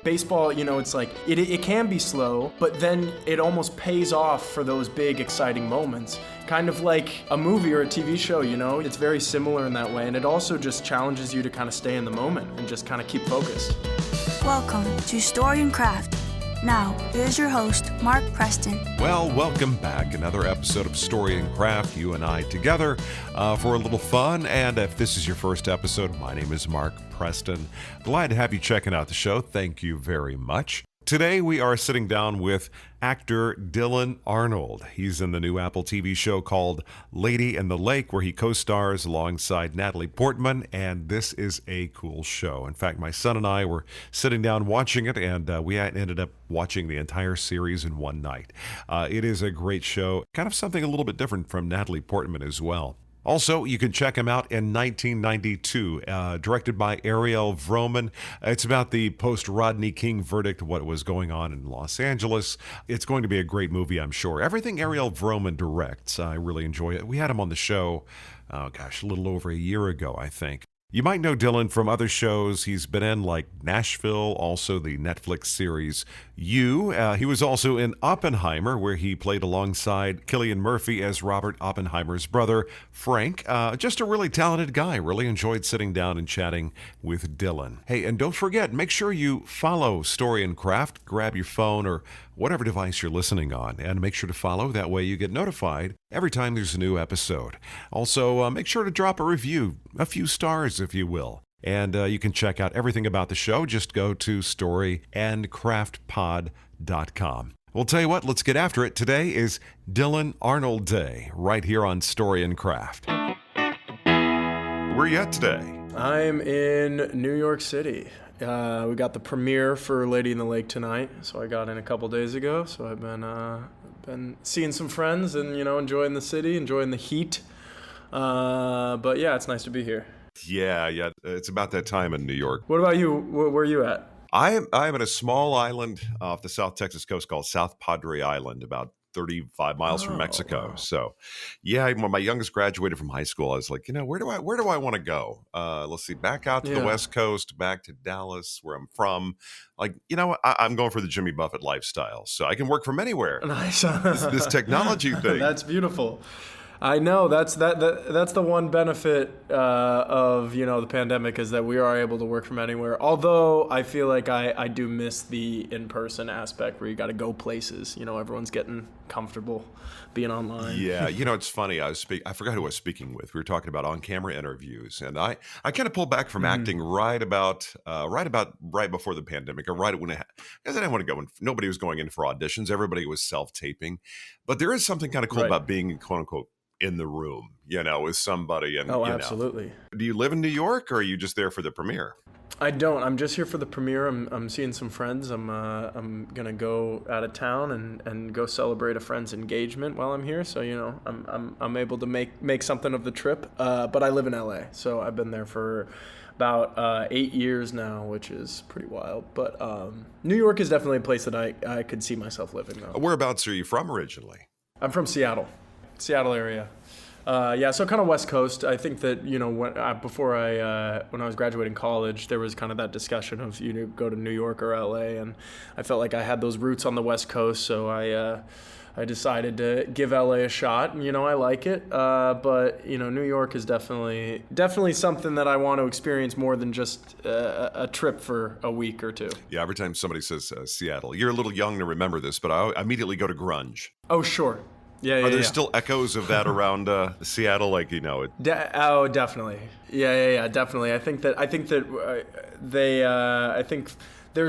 Baseball, it's like, it can be slow, but then it almost pays off for those big, exciting moments. Kind of like a movie or a TV show, It's very similar in that way, and it also just challenges you to kind of stay in the moment and just kind of keep focused. Welcome to Story and Craft. Now, here's your host, Mark Preston. Well, welcome back. Another episode of Story and Craft, you and I together for a little fun. And if this is your first episode, my name is Mark Preston. Glad to have you checking out the show. Thank you very much. Today, we are sitting down with actor Cillian Arnold. He's in the new Apple TV show called Lady in the Lake, where he co-stars alongside Natalie Portman, and this is a cool show. In fact, my son and I were sitting down watching it, and we ended up watching the entire series in one night. It is a great show, kind of something a little bit different from Natalie Portman as well. Also, you can check him out in 1992, directed by Ariel Vroman. It's about the post-Rodney King verdict, what was going on in Los Angeles. It's going to be a great movie, I'm sure. Everything Ariel Vroman directs, I really enjoy it. We had him on the show, a little over a year ago, I think. You might know Cillian from other shows he's been in, like Nashville, also the Netflix series You. He was also in Oppenheimer, where he played alongside Cillian Murphy as Robert Oppenheimer's brother, Frank. Just a really talented guy. Really enjoyed sitting down and chatting with Cillian. Hey, and don't forget, make sure you follow Story and Craft. Grab your phone or whatever device you're listening on, and make sure to follow. That way you get notified every time there's a new episode. Also, make sure to drop a review, a few stars if you will. And you can check out everything about the show. Just go to storyandcraftpod.com. We'll tell you what, let's get after it. Today is Cillian Arnold Day, right here on Story and Craft. Where are you at today? I'm in New York City. We got the premiere for Lady in the Lake tonight, so I got in a couple days ago. So I've been seeing some friends and enjoying the city, enjoying the heat. But yeah, it's nice to be here. Yeah, it's about that time in New York. What about you? Where are you at? I'm at a small island off the South Texas coast called South Padre Island, about 35 miles from Mexico. Wow. So, yeah, when my youngest graduated from high school, I was like, where do I want to go? Let's see, back out to the West Coast, back to Dallas, where I'm from. Like, I'm going for the Jimmy Buffett lifestyle, so I can work from anywhere. Nice. this technology thing. That's beautiful. I know that's the one benefit of the pandemic, is that we are able to work from anywhere. Although I feel like I do miss the in-person aspect where you got to go places. Everyone's getting comfortable being online. Yeah, it's funny. I forgot who I was speaking with. We were talking about on-camera interviews, and I kind of pulled back from acting right before the pandemic, or right when because I didn't want to go in. Nobody was going in for auditions. Everybody was self-taping, but there is something kind of cool about being quote unquote in the room, with somebody. And absolutely. Do you live in New York, or are you just there for the premiere? I don't. I'm just here for the premiere. I'm seeing some friends. I'm gonna go out of town and go celebrate a friend's engagement while I'm here. So I'm able to make something of the trip. But I live in LA, so I've been there for about 8 years now, which is pretty wild. But New York is definitely a place that I could see myself living, though. Whereabouts are you from originally? I'm from Seattle area. So kind of West Coast. I think that when I was graduating college, there was kind of that discussion of go to New York or LA, and I felt like I had those roots on the West Coast, so I decided to give LA a shot. And I like it, but New York is definitely something that I want to experience more than just a trip for a week or two. Yeah, every time somebody says Seattle, you're a little young to remember this, but I immediately go to grunge. Oh, sure. Yeah. Are there still echoes of that around Seattle? Like, definitely. Yeah, definitely. I think there's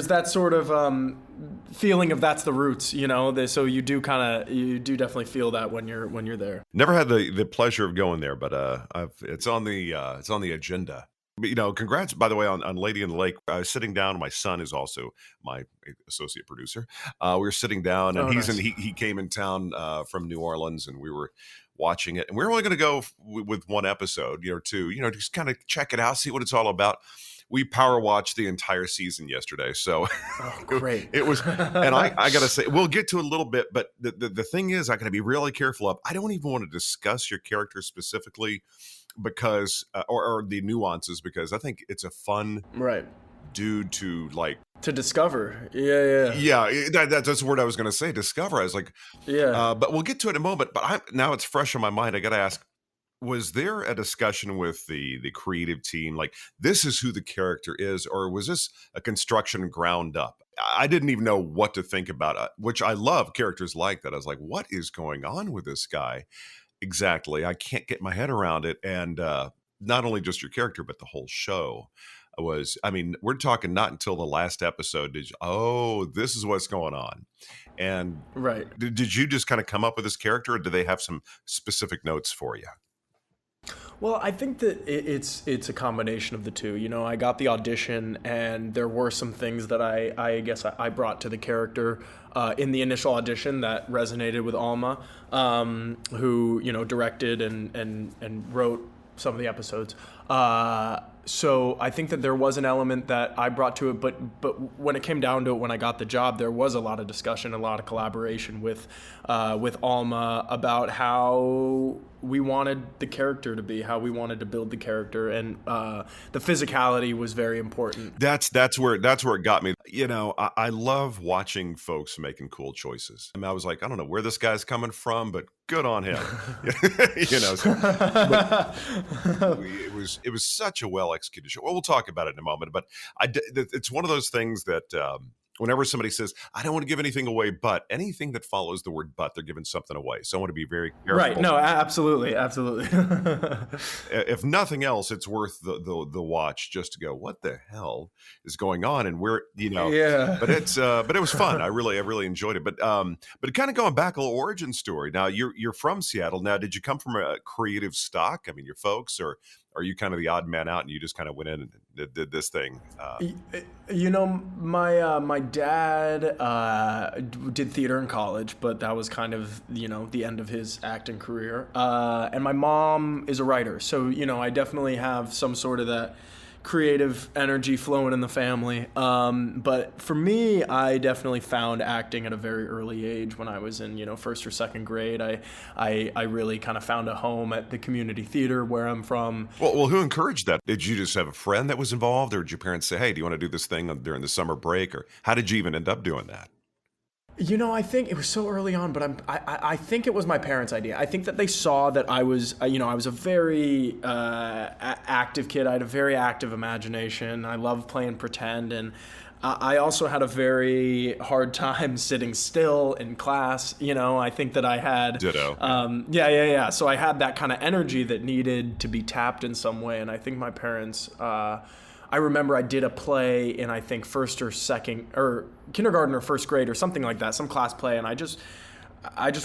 that sort of feeling of that's the roots, so you do definitely feel that when you're there. Never had the pleasure of going there, but it's on the agenda. But, congrats, by the way, on Lady in the Lake. I was sitting down. My son is also my associate producer. We were sitting down, and he came in town from New Orleans, and we were watching it. And we were only going to go with one episode, or two, just kind of check it out, see what it's all about. We power watched the entire season yesterday, so great. It was, and I got to say, we'll get to a little bit, but the thing is, I got to be really careful of. I don't even want to discuss your character specifically because, or the nuances, because I think it's a fun dude to like To discover. Yeah. that's the word I was going to say, discover. I was like, Yeah. but we'll get to it in a moment. But now it's fresh on my mind. I got to ask, was there a discussion with the creative team, like this is who the character is, or was this a construction ground up? I didn't even know what to think about it, which I love characters like that. I was like, what is going on with this guy? Exactly. I can't get my head around it. And not only just your character, but the whole show was, I mean, we're talking not until the last episode did you, oh, this is what's going on. And Right. did you just kind of come up with this character, or do they have some specific notes for you? Well, I think that it's a combination of the two. You know, I got the audition, and there were some things that I guess I brought to the character in the initial audition that resonated with Alma, who, you know, directed and wrote some of the episodes. So I think that there was an element that I brought to it, but when it came down to it, when I got the job, there was a lot of discussion, a lot of collaboration with Alma about how we wanted the character to be, how we wanted to build the character, and the physicality was very important. That's where it got me. You know, I love watching folks making cool choices. I mean, I was like, I don't know where this guy's coming from, but good on him. You know, it was such a well executed show. Well, we'll talk about it in a moment, but it's one of those things that whenever somebody says, I don't want to give anything away, but anything that follows the word but, they're giving something away. So I want to be very careful. Right. No, absolutely. If nothing else, it's worth the watch just to go, what the hell is going on? And we're, you know, yeah. But it was fun. I really enjoyed it. But kind of going back, a little origin story. Now you're from Seattle. Now, did you come from a creative stock? I mean, your folks, or are you kind of the odd man out and you just kind of went in and did this thing? You know, my dad did theater in college, but that was kind of, you know, the end of his acting career. And my mom is a writer. So, you know, I definitely have some sort of that creative energy flowing in the family. But for me, I definitely found acting at a very early age. When I was in, you know, first or second grade, I really kind of found a home at the community theater where I'm from. Well, who encouraged that? Did you just have a friend that was involved, or did your parents say, hey, do you want to do this thing during the summer break? Or how did you even end up doing that? You know, I think it was so early on, but I think it was my parents' idea. I think that they saw that I was, you know, I was a very active kid. I had a very active imagination. I loved playing pretend, and I also had a very hard time sitting still in class. You know, I think that I had... Ditto. Yeah. So I had that kind of energy that needed to be tapped in some way, and I think my parents... I remember I did a play in, I think, first or second, or kindergarten or first grade or something like that, some class play, and I just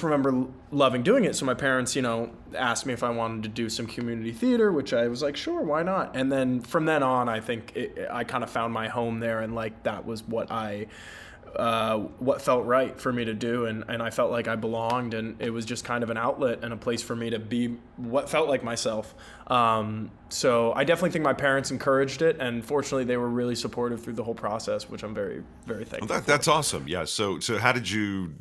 remember loving doing it. So my parents, you know, asked me if I wanted to do some community theater, which I was like, sure, why not? And then from then on, I think I kind of found my home there, and like that was what what felt right for me to do, and I felt like I belonged, and it was just kind of an outlet and a place for me to be what felt like myself. So I definitely think my parents encouraged it, and fortunately they were really supportive through the whole process, which I'm very, very thankful for. That's awesome. Yeah. So how did you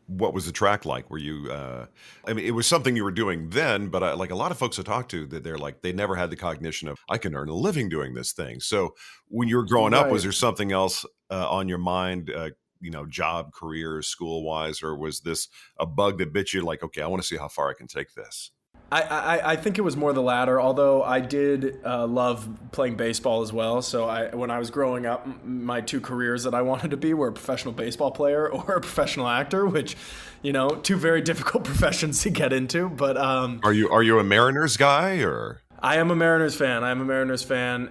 what was the track like? Were you, I mean, it was something you were doing then, but like a lot of folks I talk to, that they're like, they never had the cognition of, I can earn a living doing this thing. So when you were growing up, was there something else on your mind, you know, job, career, school wise, or was this a bug that bit you like, okay, I want to see how far I can take this? I think it was more the latter, although I did love playing baseball as well. So when I was growing up, my two careers that I wanted to be were a professional baseball player or a professional actor, which, you know, two very difficult professions to get into. But are you a Mariners guy, or? I am a Mariners fan.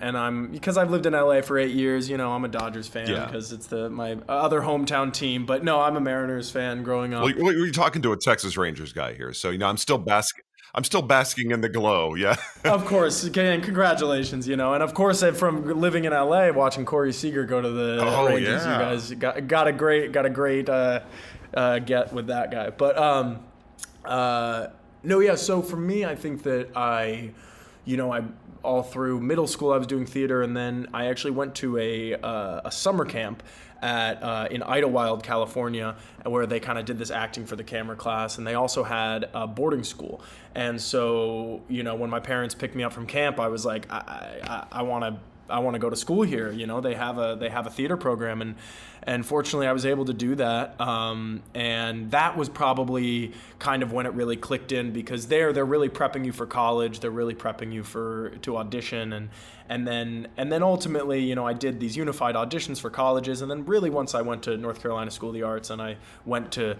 And because I've lived in LA for 8 years, you know, I'm a Dodgers fan because it's my other hometown team. But no, I'm a Mariners fan growing up. Well, you're talking to a Texas Rangers guy here, so you know, I'm still basking in the glow, yeah. Of course, okay, and congratulations, you know. And of course, from living in LA, watching Corey Seager go to the Rangers, yeah. You guys got a great get with that guy. But no, yeah. So for me, I think that I all through middle school I was doing theater, and then I actually went to a summer camp in Idlewild, California, where they kind of did this acting for the camera class, and they also had a boarding school. And so, you know, when my parents picked me up from camp, I was like, I want to want to go to school here. They have a theater program, and fortunately I was able to do that. And that was probably kind of when it really clicked in, because they're really prepping you for college. They're really prepping you to audition, and then ultimately, I did these unified auditions for colleges, and then really once I went to North Carolina School of the Arts and I went to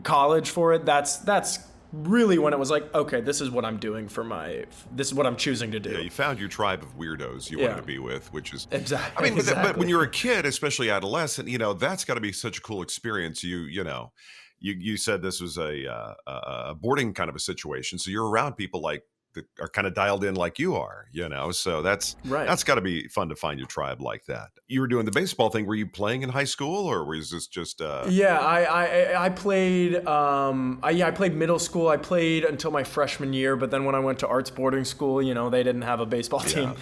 college for it, that's really when it was like, okay, this is what I'm doing this is what I'm choosing to do. Yeah, you found your tribe of weirdos you wanted to be with, which is exactly. I mean, but when you're a kid, especially adolescent, that's got to be such a cool experience. You said this was a boarding kind of a situation, so you're around people like that are kind of dialed in like you are, so that's right. That's got to be fun to find your tribe like that. You were doing the baseball thing. Were you playing in high school, or was this just Yeah, I played I played middle school. I played until my freshman year, but then when I went to arts boarding school, they didn't have a baseball team.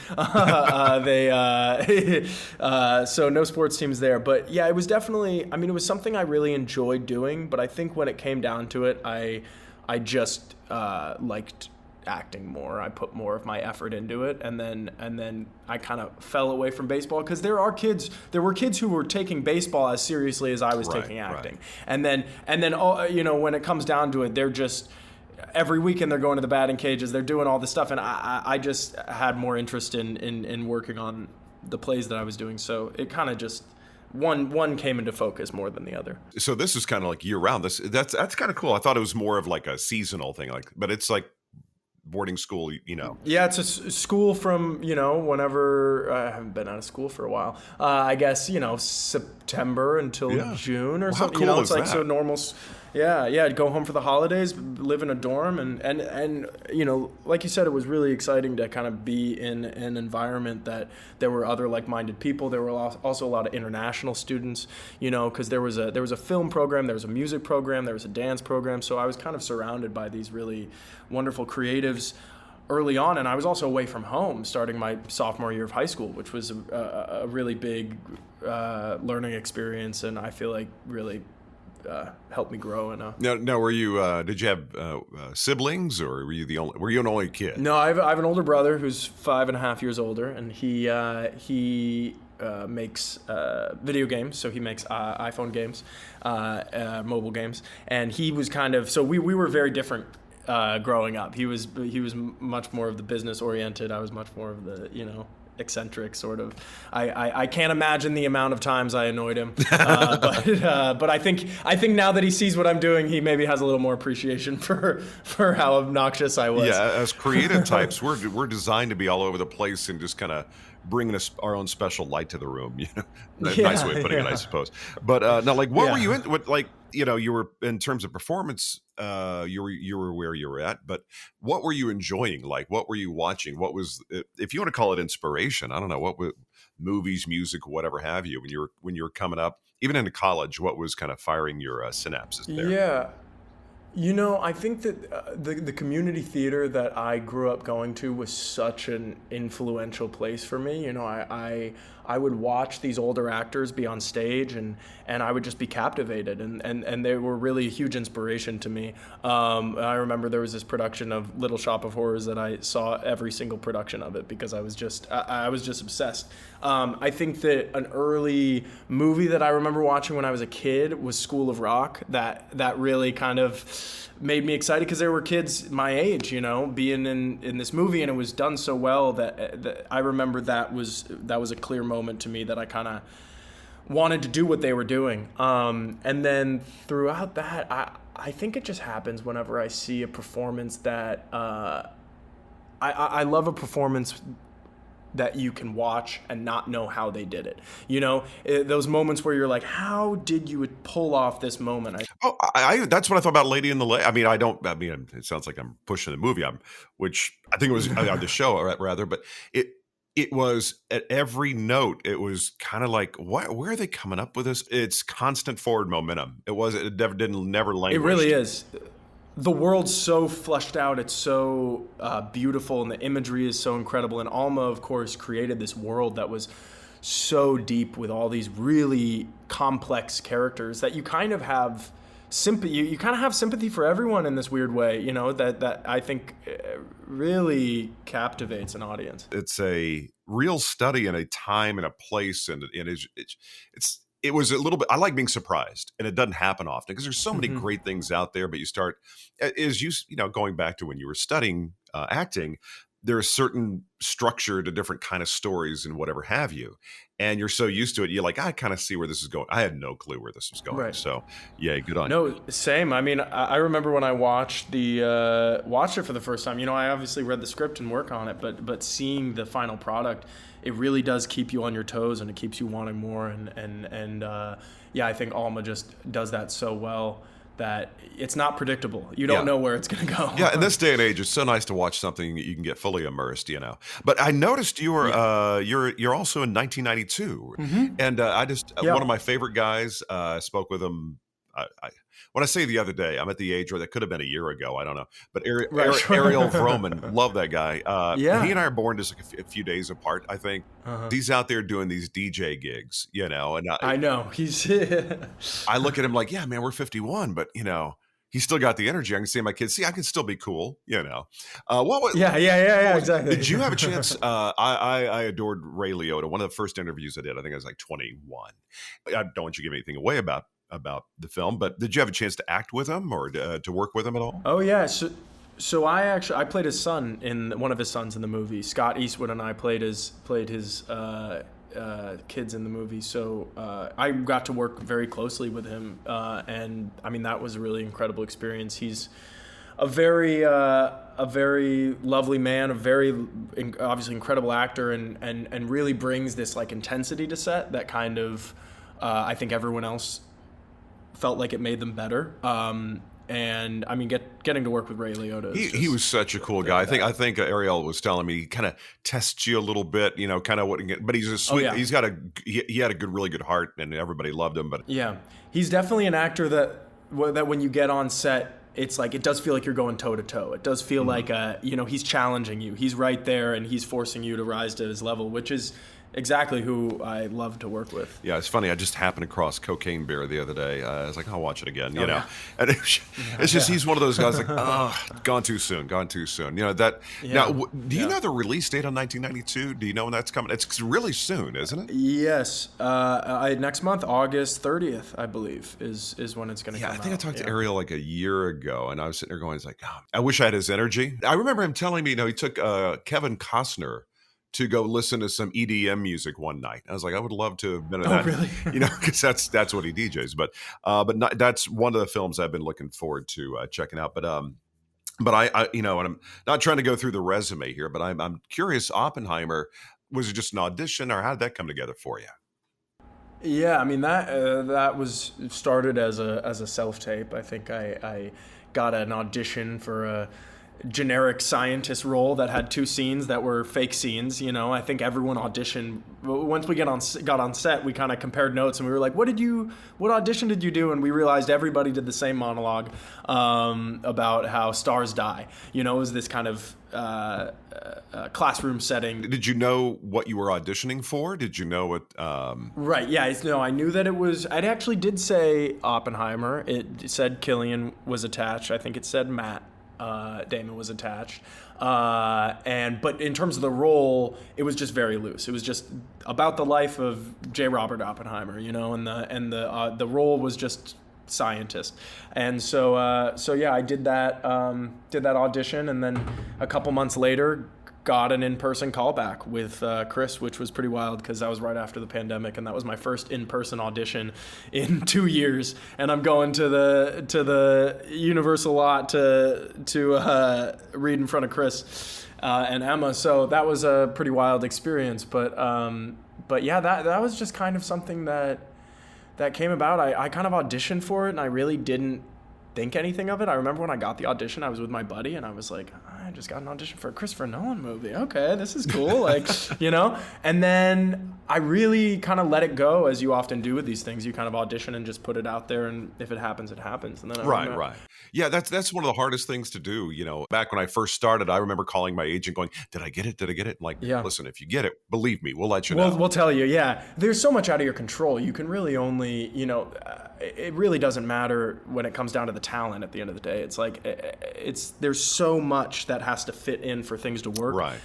So no sports teams there. But yeah, it was definitely, it was something I really enjoyed doing, but I think when it came down to it, I just liked acting more. I put more of my effort into it, and then I kind of fell away from baseball, because there were kids who were taking baseball as seriously as I was taking acting. Right. And then when it comes down to it, they're just every weekend they're going to the batting cages, they're doing all this stuff, and I just had more interest in working on the plays that I was doing. So it kind of just one came into focus more than the other. So this is kind of like year round. That's kind of cool. I thought it was more of like a seasonal thing, but it's like boarding school, Yeah, it's a school from, whenever. I haven't been out of school for a while. I guess, September until June or something. How cool it's is like that? so normal. Yeah, go home for the holidays, live in a dorm, and like you said, it was really exciting to kind of be in an environment that there were other like-minded people. There were also a lot of international students, because there was a film program, there was a music program, there was a dance program. So I was kind of surrounded by these really wonderful creatives early on, and I was also away from home starting my sophomore year of high school, which was a really big learning experience, and I feel like really helped me grow. Now, were you? Did you have siblings, or were you an only kid? No, I have an older brother who's 5.5 years older, and he makes video games. So he makes iPhone games, mobile games, and he was kind of. So we were very different growing up. He was much more of the business oriented. I was much more of the eccentric sort of. I can't imagine the amount of times I annoyed him, but I think now that he sees what I'm doing, he maybe has a little more appreciation for how obnoxious I was. Yeah, as creative types, we're designed to be all over the place and just kind of bringing our own special light to the room. Nice way of putting it, I suppose. But now, like, what were you in? What, like, you were, in terms of performance, you were where you were at, but what were you enjoying? Like, what were you watching? What was, if you want to call it inspiration, I don't know, what were movies, music, whatever have you, when you were coming up, even into college, what was kind of firing your synapses there? Yeah. I think that the community theater that I grew up going to was such an influential place for me. I would watch these older actors be on stage, and I would just be captivated, and they were really a huge inspiration to me. I remember there was this production of Little Shop of Horrors that I saw every single production of it because I was just obsessed. I think that an early movie that I remember watching when I was a kid was School of Rock. That really kind of made me excited because there were kids my age, being in this movie, and it was done so well that I remember that was a clear moment to me that I kind of wanted to do what they were doing. And then throughout that, I think it just happens whenever I see a performance that I love a performance that you can watch and not know how they did it. Those moments where you're like, how did you pull off this moment? That's what I thought about Lady in the Lake. It sounds like I'm pushing the movie, which I think it was on the show rather, but it was at every note. It was kind of like, where are they coming up with this? It's constant forward momentum. It never languished. It really is. The world's so fleshed out. It's so beautiful, and the imagery is so incredible. And Alma, of course, created this world that was so deep with all these really complex characters that you kind of have sympathy. You kind of have sympathy for everyone in this weird way, that I think really captivates an audience. It's a real study in a time and a place, and it was a little bit. I like being surprised, and it doesn't happen often because there's so many Hmm. great things out there. But you start, as you know, going back to when you were studying acting, there's certain structure to different kind of stories and whatever have you, and you're so used to it. You're like, I kind of see where this is going. I had no clue where this was going. Right. So, yeah, good on you. No, same. I mean, I remember when I watched watched it for the first time. You know, I obviously read the script and work on it, but seeing the final product, it really does keep you on your toes, and it keeps you wanting more. And yeah, I think Alma just does that so well that it's not predictable. You don't know where it's going to go. Yeah, in this day and age, it's so nice to watch something that you can get fully immersed, you know. But I noticed you're also in 1992, and I just one of my favorite guys. Spoke with him. When I say the other day, I'm at the age where that could have been a year ago. I don't know, but Ariel Vroman, love that guy. Yeah. He and I are born just like a few days apart. I think he's out there doing these DJ gigs, you know. And I know he's. I look at him like, yeah, man, we're 51, but you know, he's still got the energy. I can say to my kids, see, I can still be cool, you know. Yeah, exactly. Did you have a chance? I adored Ray Liotta. One of the first interviews I did, I think I was like 21. I don't want you to give anything away about the film, but did you have a chance to act with him or to work with him at all? Oh yeah, so I played his son in one of his sons in the movie. Scott Eastwood and I played his kids in the movie. So I got to work very closely with him, and I mean that was a really incredible experience. He's a very lovely man, a very obviously incredible actor, and really brings this like intensity to set that kind of I think everyone else felt like it made them better. And I mean, getting to work with Ray Liotta. He was such a cool guy. I think Ariel was telling me he kind of tests you a little bit, you know, kind of what. But he's a sweet. He's got he had a really good heart, and everybody loved him. But yeah, he's definitely an actor that when you get on set, it's like it does feel like you're going toe to toe. It does feel like you know, he's challenging you. He's right there, and he's forcing you to rise to his level, which is exactly who I love to work with. Yeah, it's funny. I just happened across Cocaine Bear the other day. I was like, I'll watch it again, you know. And it's just he's one of those guys like, gone too soon. You know that. Yeah. Now, do you know the release date on 1992? Do you know when that's coming? It's really soon, isn't it? Yes. Next month, August 30th, I believe, is when it's going to come out. I think I talked to Ariel like a year ago, and I was sitting there going, like, I wish I had his energy. I remember him telling me, you know, he took Kevin Costner to go listen to some EDM music one night. I was like, I would love to have been in that, really? You know, because that's what he DJs. But that's one of the films I've been looking forward to checking out. But I you know, and I'm not trying to go through the resume here, but I'm curious. Oppenheimer, was it just an audition, or how did that come together for you? Yeah, I mean that was started as a self tape. I think I got an audition for a generic scientist role that had 2 scenes that were fake scenes. You know, I think everyone auditioned. Once we got on set, we kind of compared notes, and we were like, what audition did you do? And we realized everybody did the same monologue about how stars die. You know, it was this kind of classroom setting. Did you know what you were auditioning for? Did you know what? Right. Yeah. No, I knew that it was. It actually did say Oppenheimer. It said Cillian was attached. I think it said Matt Damon was attached. But in terms of the role, it was just very loose. It was just about the life of J. Robert Oppenheimer, you know, and the role was just scientist. And so yeah, I did that audition, and then a couple months later got an in-person callback with Chris, which was pretty wild because that was right after the pandemic, and that was my first in-person audition in 2 years. And I'm going to the Universal lot to read in front of Chris and Emma. So that was a pretty wild experience. But yeah, that was just kind of something that came about. I kind of auditioned for it, and I really didn't think anything of it. I remember when I got the audition, I was with my buddy, and I was like, I just got an audition for a Christopher Nolan movie. Okay, this is cool. Like, you know? And then I really kind of let it go, as you often do with these things. You kind of audition and just put it out there, and if it happens, it happens. And then Right. Yeah, that's one of the hardest things to do. You know, back when I first started, I remember calling my agent going, did I get it? Like, listen, if you get it, believe me, we'll let you know. We'll tell you, yeah. There's so much out of your control. You can really only, you know, it really doesn't matter when it comes down to the talent at the end of the day. It's like, there's so much that has to fit in for things to work. Right.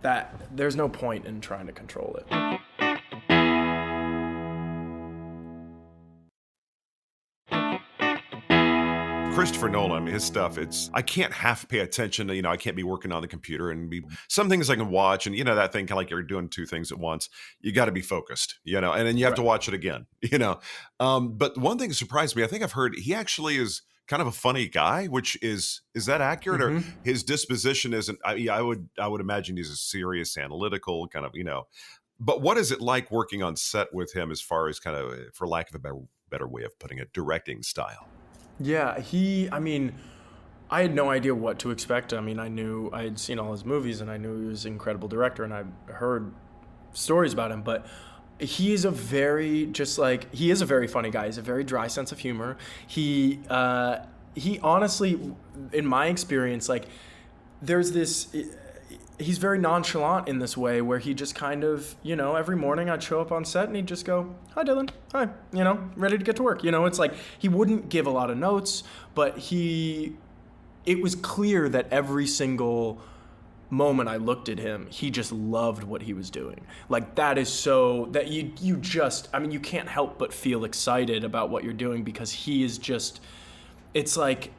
that there's no point in trying to control it. Christopher Nolan, his stuff, I can't half pay attention to, I can't be working on the computer and some things I can watch, and that thing, kind of like you're doing two things at once. You got to be focused, and then you have to watch it again, But one thing that surprised me, I think I've heard he actually is kind of a funny guy, which is that accurate? Or his disposition isn't, I would imagine he's a serious, analytical kind of, but what is it like working on set with him as far as kind of, for lack of a better way of putting it, directing style? Yeah, I had no idea what to expect. I had seen all his movies and I knew he was an incredible director and I heard stories about him, but he is a very funny guy. He's a very dry sense of humor. He honestly, in my experience, he's very nonchalant in this way where he just kind of, every morning I'd show up on set and he'd just go, "Hi, Dylan. Hi. Ready to get to work." It's like he wouldn't give a lot of notes, but it was clear that every single moment I looked at him, he just loved what he was doing. Like that is so that you can't help but feel excited about what you're doing because he is just, it's like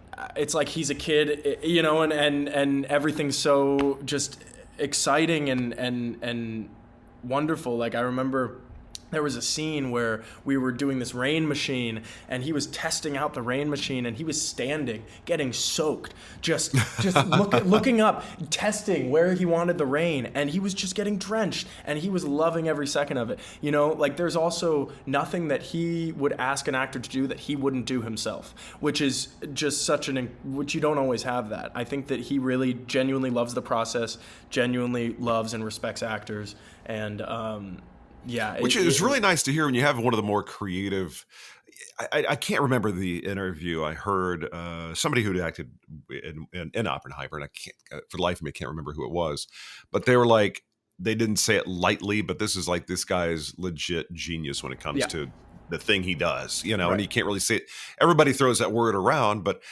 he's a kid, and everything's so just exciting and wonderful. Like I remember there was a scene where we were doing this rain machine and he was testing out the rain machine and he was standing, getting soaked, just looking up, testing where he wanted the rain, and he was just getting drenched and he was loving every second of it. Like there's also nothing that he would ask an actor to do that he wouldn't do himself, which is just which you don't always have that. I think that he really genuinely loves the process, genuinely loves and respects actors, and yeah, which is really nice to hear when you have one of the more creative. I can't remember the interview. I heard somebody who acted in Oppenheimer, and I can't, for the life of me, I can't remember who it was. But they were like, they didn't say it lightly, but this guy is legit genius when it comes to the thing he does, Right. And you can't really say it. Everybody throws that word around, but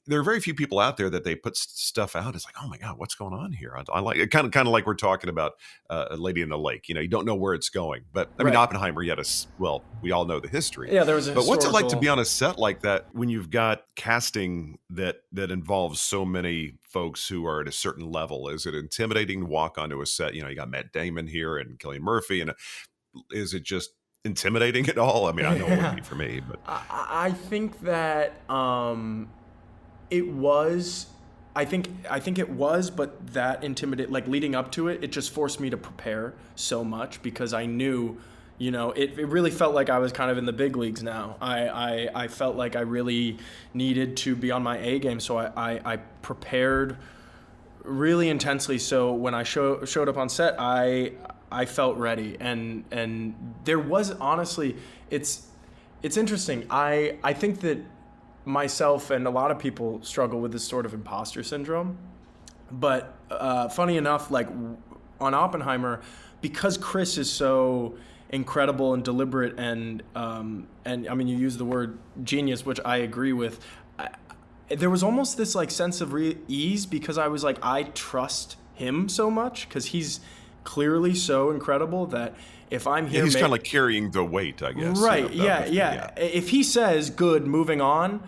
there are very few people out there that they put stuff out. It's like, oh my God, what's going on here? I like it, kind of like we're talking about a Lady in the Lake. You don't know where it's going. But I mean, Oppenheimer, we all know the history. Yeah, there was But what's it like to be on a set like that when you've got casting that involves so many folks who are at a certain level? Is it intimidating to walk onto a set? You got Matt Damon here and Cillian Murphy, and is it just intimidating at all? I mean, I know it would be for me, but I think that it was. I think it was, but that leading up to it, it just forced me to prepare so much because I knew, it really felt like I was kind of in the big leagues now. I felt like I really needed to be on my A game, so I prepared really intensely. So when I showed up on set, I felt ready, and there was honestly, it's interesting. I think that myself and a lot of people struggle with this sort of imposter syndrome, but funny enough, like on Oppenheimer, because Chris is so incredible and deliberate and I mean, you use the word genius, which I agree with. There was almost this like sense of ease because I was like, I trust him so much because he's clearly so incredible that if I'm here, he's kind of like carrying the weight, I guess. Right? Yeah. If he says good, moving on,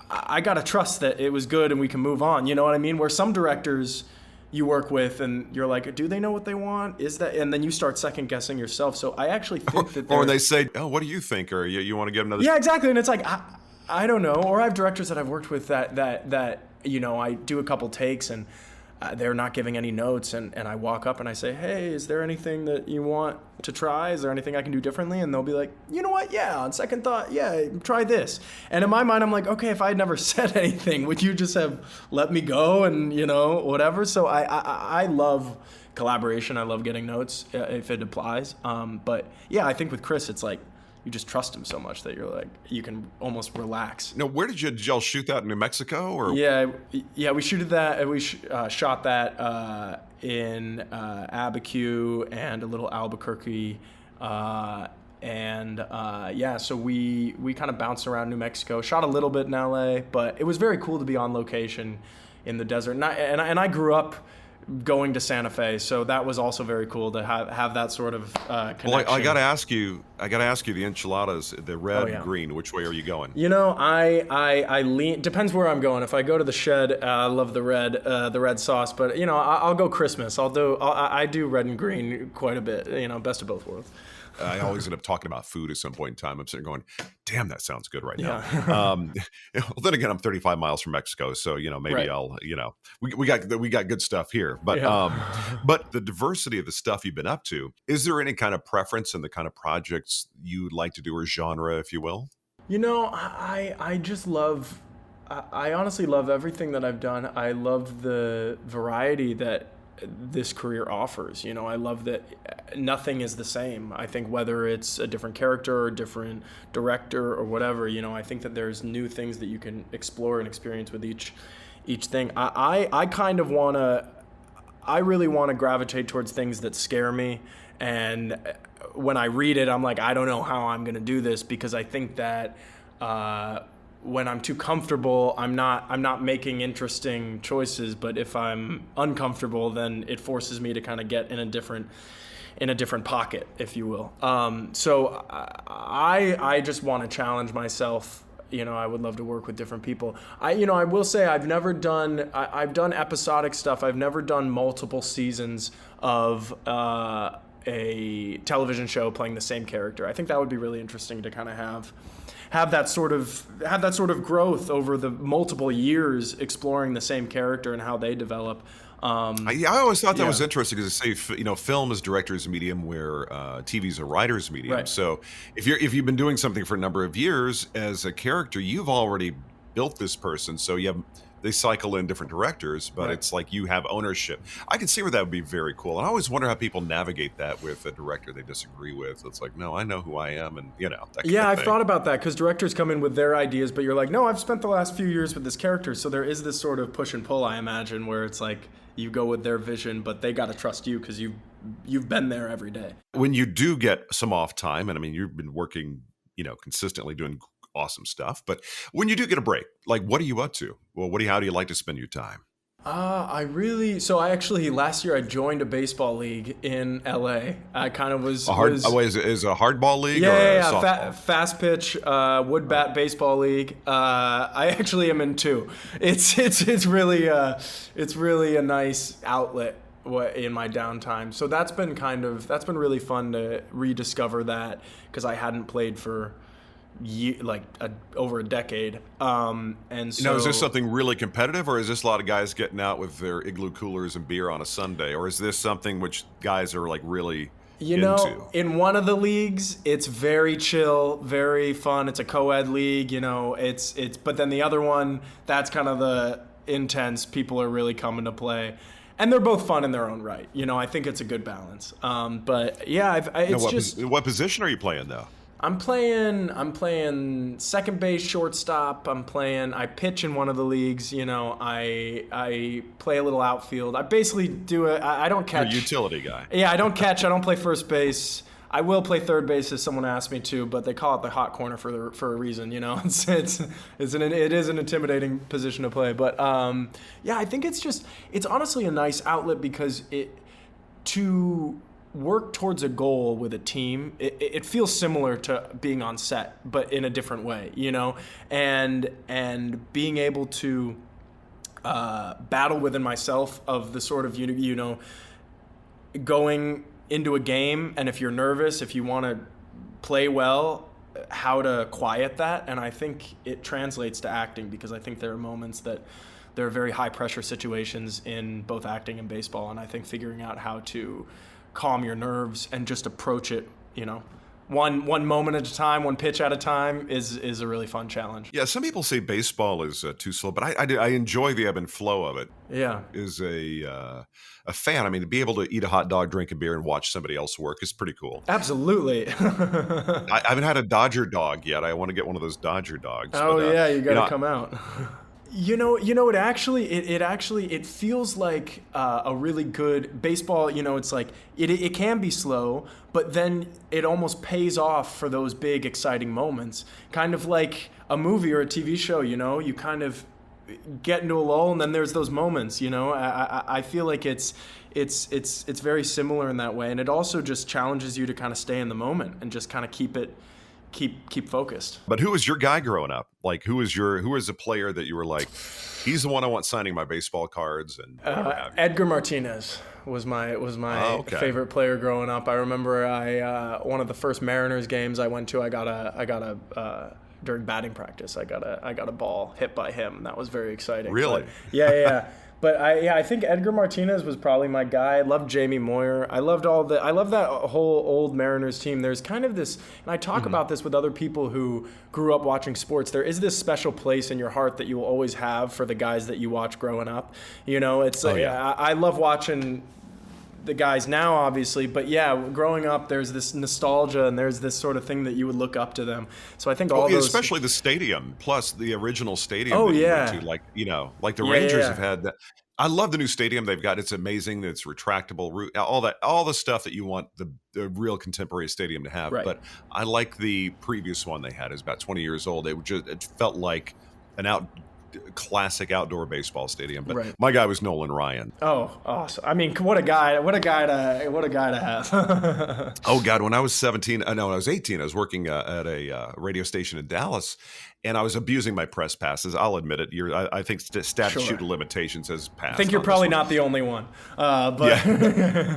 I gotta trust that it was good and we can move on. You know what I mean? Where some directors you work with and you're like, do they know what they want? Is that? And then you start second guessing yourself. So I actually think that. Or they say, oh, what do you think? Or you want to give another? Yeah, exactly. And it's like, I don't know. Or I have directors that I've worked with that I do a couple takes and they're not giving any notes, and I walk up and I say, hey, is there anything that you want to try? Is there anything I can do differently? And they'll be like, you know what? Yeah, on second thought, yeah, try this. And in my mind, I'm like, okay, if I had never said anything, would you just have let me go and, whatever? So I love collaboration. I love getting notes if it applies. But yeah, I think with Chris, it's like, you just trust him so much that you're like, you can almost relax. Now, where did y'all shoot that in New Mexico? Or Yeah, we shot that in Abiquiu and a little Albuquerque, so we kind of bounced around New Mexico. Shot a little bit in LA, but it was very cool to be on location in the desert. And I grew up going to Santa Fe. So that was also very cool to have that sort of connection. Well, I gotta ask you the enchiladas, the red, green. Which way are you going? I lean. Depends where I'm going. If I go to the Shed, I love the red sauce. But I'll go Christmas. I do red and green quite a bit. Best of both worlds. I always end up talking about food at some point in time. I'm sitting going, damn, that sounds good right now. Well, then again, I'm 35 miles from Mexico, so maybe right. I'll we got good stuff here. But but the diversity of the stuff you've been up to, is there any kind of preference in the kind of projects you'd like to do, or genre, if you will? I just love. I honestly love everything that I've done. I love the variety that this career offers. I love that nothing is the same. I think whether it's a different character or a different director or whatever, I think that there's new things that you can explore and experience with each thing. I kind of I really want to gravitate towards things that scare me, and when I read it, I'm like, I don't know how I'm going to do this, because I think that when I'm too comfortable, I'm not making interesting choices. But if I'm uncomfortable, then it forces me to kind of get in a different pocket, if you will. So I just want to challenge myself. I would love to work with different people. I will say I've done episodic stuff. I've never done multiple seasons of a television show playing the same character. I think that would be really interesting to kind of have that sort of growth over the multiple years, exploring the same character and how they develop. I always thought that was interesting, because film is director's medium, where TV is a writer's medium. Right. So if you've been doing something for a number of years as a character, you've already built this person. So they cycle in different directors, but It's like you have ownership. I can see where that would be very cool. And I always wonder how people navigate that with a director they disagree with. It's like, no, I know who I am, and that kind of I've thing. thought about that, because directors come in with their ideas, but you're like, no, I've spent the last few years with this character. So there is this sort of push and pull, I imagine, where it's like you go with their vision, but they got to trust you because you've been there every day. When you do get some off time, and I mean, you've been working, consistently doing awesome stuff, but when you do get a break, like, what are you up to? Well, how do you like to spend your time? Last year I joined a baseball league in LA. I kind of was... Is it a hardball league? Yeah. Fast pitch, wood bat baseball league. I actually am in two. It's really a nice outlet in my downtime. So that's been really fun to rediscover that, because I hadn't played for over a decade. And so, is this something really competitive, or is this a lot of guys getting out with their igloo coolers and beer on a Sunday, or is this something which guys are like really into? In one of the leagues, it's very chill, very fun. It's a co-ed league, but then the other one, that's kind of the intense. People are really coming to play. And they're both fun in their own right. I think it's a good balance. But yeah, what position are you playing though? I'm playing second base, shortstop. I pitch in one of the leagues. I play a little outfield. I basically do I don't catch. You're a utility guy. Yeah, I don't catch. I don't play first base. I will play third base if someone asks me to, but they call it the hot corner for a reason. It is an intimidating position to play. But I think it's honestly a nice outlet, because to work towards a goal with a team, it feels similar to being on set, but in a different way, and being able to battle within myself of the sort of, going into a game, and if you're nervous, if you want to play well, how to quiet that. And I think it translates to acting, because I think there are moments that there are very high pressure situations in both acting and baseball, and I think figuring out how to calm your nerves and just approach it, one moment at a time, one pitch at a time is a really fun challenge. Yeah, some people say baseball is too slow, but I enjoy the ebb and flow of it. Yeah, is a fan. I mean, to be able to eat a hot dog, drink a beer, and watch somebody else work is pretty cool. Absolutely. I haven't had a Dodger dog yet. I want to get one of those Dodger dogs. Oh, but, you got to come out. It feels like a really good baseball. It's like it can be slow, but then it almost pays off for those big exciting moments. Kind of like a movie or a TV show. You kind of get into a lull, and then there's those moments, you know. I feel like it's very similar in that way, and it also just challenges you to kind of stay in the moment and just kind of keep focused. But who was your guy growing up? Like, who was a player that you were like, he's the one I want signing my baseball cards? And Edgar Martinez was my favorite player growing up. I remember one of the first Mariners games I went to, I got a during batting practice, I got a ball hit by him. That was very exciting. Really? But, yeah. But I think Edgar Martinez was probably my guy. I loved Jamie Moyer. I love that whole old Mariners team. There's kind of this, and I talk about this with other people who grew up watching sports. There is this special place in your heart that you will always have for the guys that you watch growing up. You know, it's I love watching the guys now, obviously, but yeah, growing up, there's this nostalgia and there's this sort of thing that you would look up to them. So I think especially the stadium, plus the original stadium. Oh, that you yeah. went to, like the Rangers have had that. I love the new stadium they've got. It's amazing. It's retractable, all the stuff that you want the real contemporary stadium to have. Right. But I like the previous one they had. It was about 20 years old. It felt like an classic outdoor baseball stadium. But my guy was Nolan Ryan. Oh, awesome. I mean, what a guy to have. Oh God, when I was 17, when I was 18, I was working at a radio station in Dallas, and I was abusing my press passes. I'll admit it. I think statute of limitations has passed. I think you're probably not the only one. But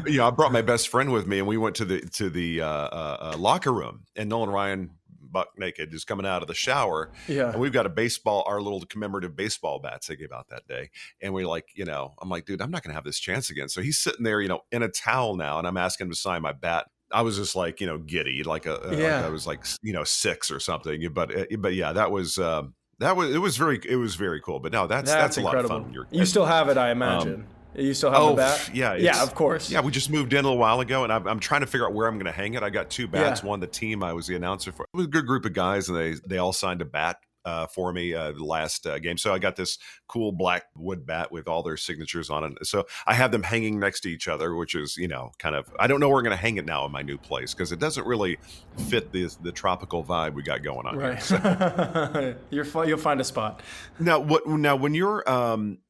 yeah, I brought my best friend with me, and we went to the locker room, and Nolan Ryan, buck naked, is coming out of the shower. Yeah. And we've got our little commemorative baseball bats they gave out that day. And we're like, I'm like, dude, I'm not going to have this chance again. So he's sitting there, in a towel now, and I'm asking him to sign my bat. I was just like, giddy, like I was like, 6 or something. But yeah, it was very cool. But no, that's a lot of fun. You still have it, I imagine. You still have the bat? Yeah, of course. Yeah, we just moved in a little while ago, and I'm trying to figure out where I'm going to hang it. I got 2 bats. One, the team I was the announcer for. It was a good group of guys, and they all signed a bat for me the last game. So I got this cool black wood bat with all their signatures on it. So I have them hanging next to each other, which is, kind of, I don't know where I'm going to hang it now in my new place because it doesn't really fit the tropical vibe we got going on. Right. Here, so. You'll find a spot. Now, when you're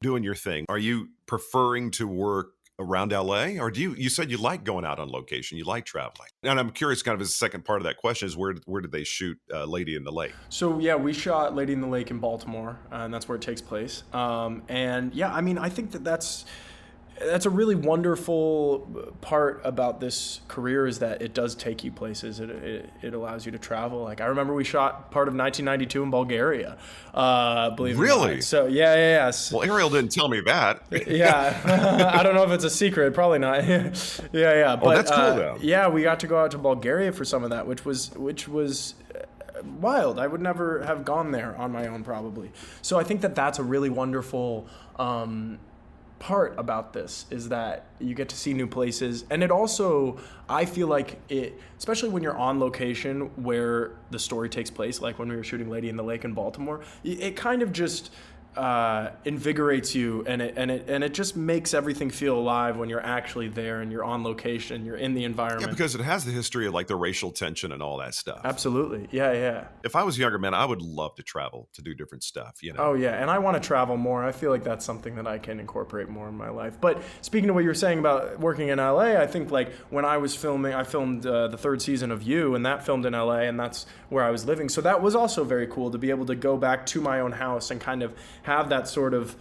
doing your thing, are you preferring to work around LA, or you said you like going out on location, you like traveling? And I'm curious, kind of as a second part of that question, is where did they shoot Lady in the Lake? So yeah, we shot Lady in the Lake in Baltimore, and that's where it takes place. And yeah, I mean, I think that's a really wonderful part about this career, is that it does take you places. It allows you to travel. Like, I remember we shot part of 1992 in Bulgaria. Believe it or not. So yeah. Well, Ariel didn't tell me that. Yeah, I don't know if it's a secret. Probably not. yeah. But that's cool though. Yeah, we got to go out to Bulgaria for some of that, which was wild. I would never have gone there on my own, probably. So I think that's a really wonderful part about this, is that you get to see new places. And it also, I feel like it, especially when you're on location where the story takes place, like when we were shooting Lady in the Lake in Baltimore, it kind of just invigorates you, and it just makes everything feel alive when you're actually there and you're on location, you're in the environment. Yeah, because it has the history of like the racial tension and all that stuff. Absolutely. Yeah. If I was a younger man, I would love to travel to do different stuff, Oh yeah, and I want to travel more. I feel like that's something that I can incorporate more in my life. But speaking of what you were saying about working in LA, I think like when I was filming, I filmed the 3rd season of You, and that filmed in LA, and that's where I was living. So that was also very cool to be able to go back to my own house and kind of have that sort of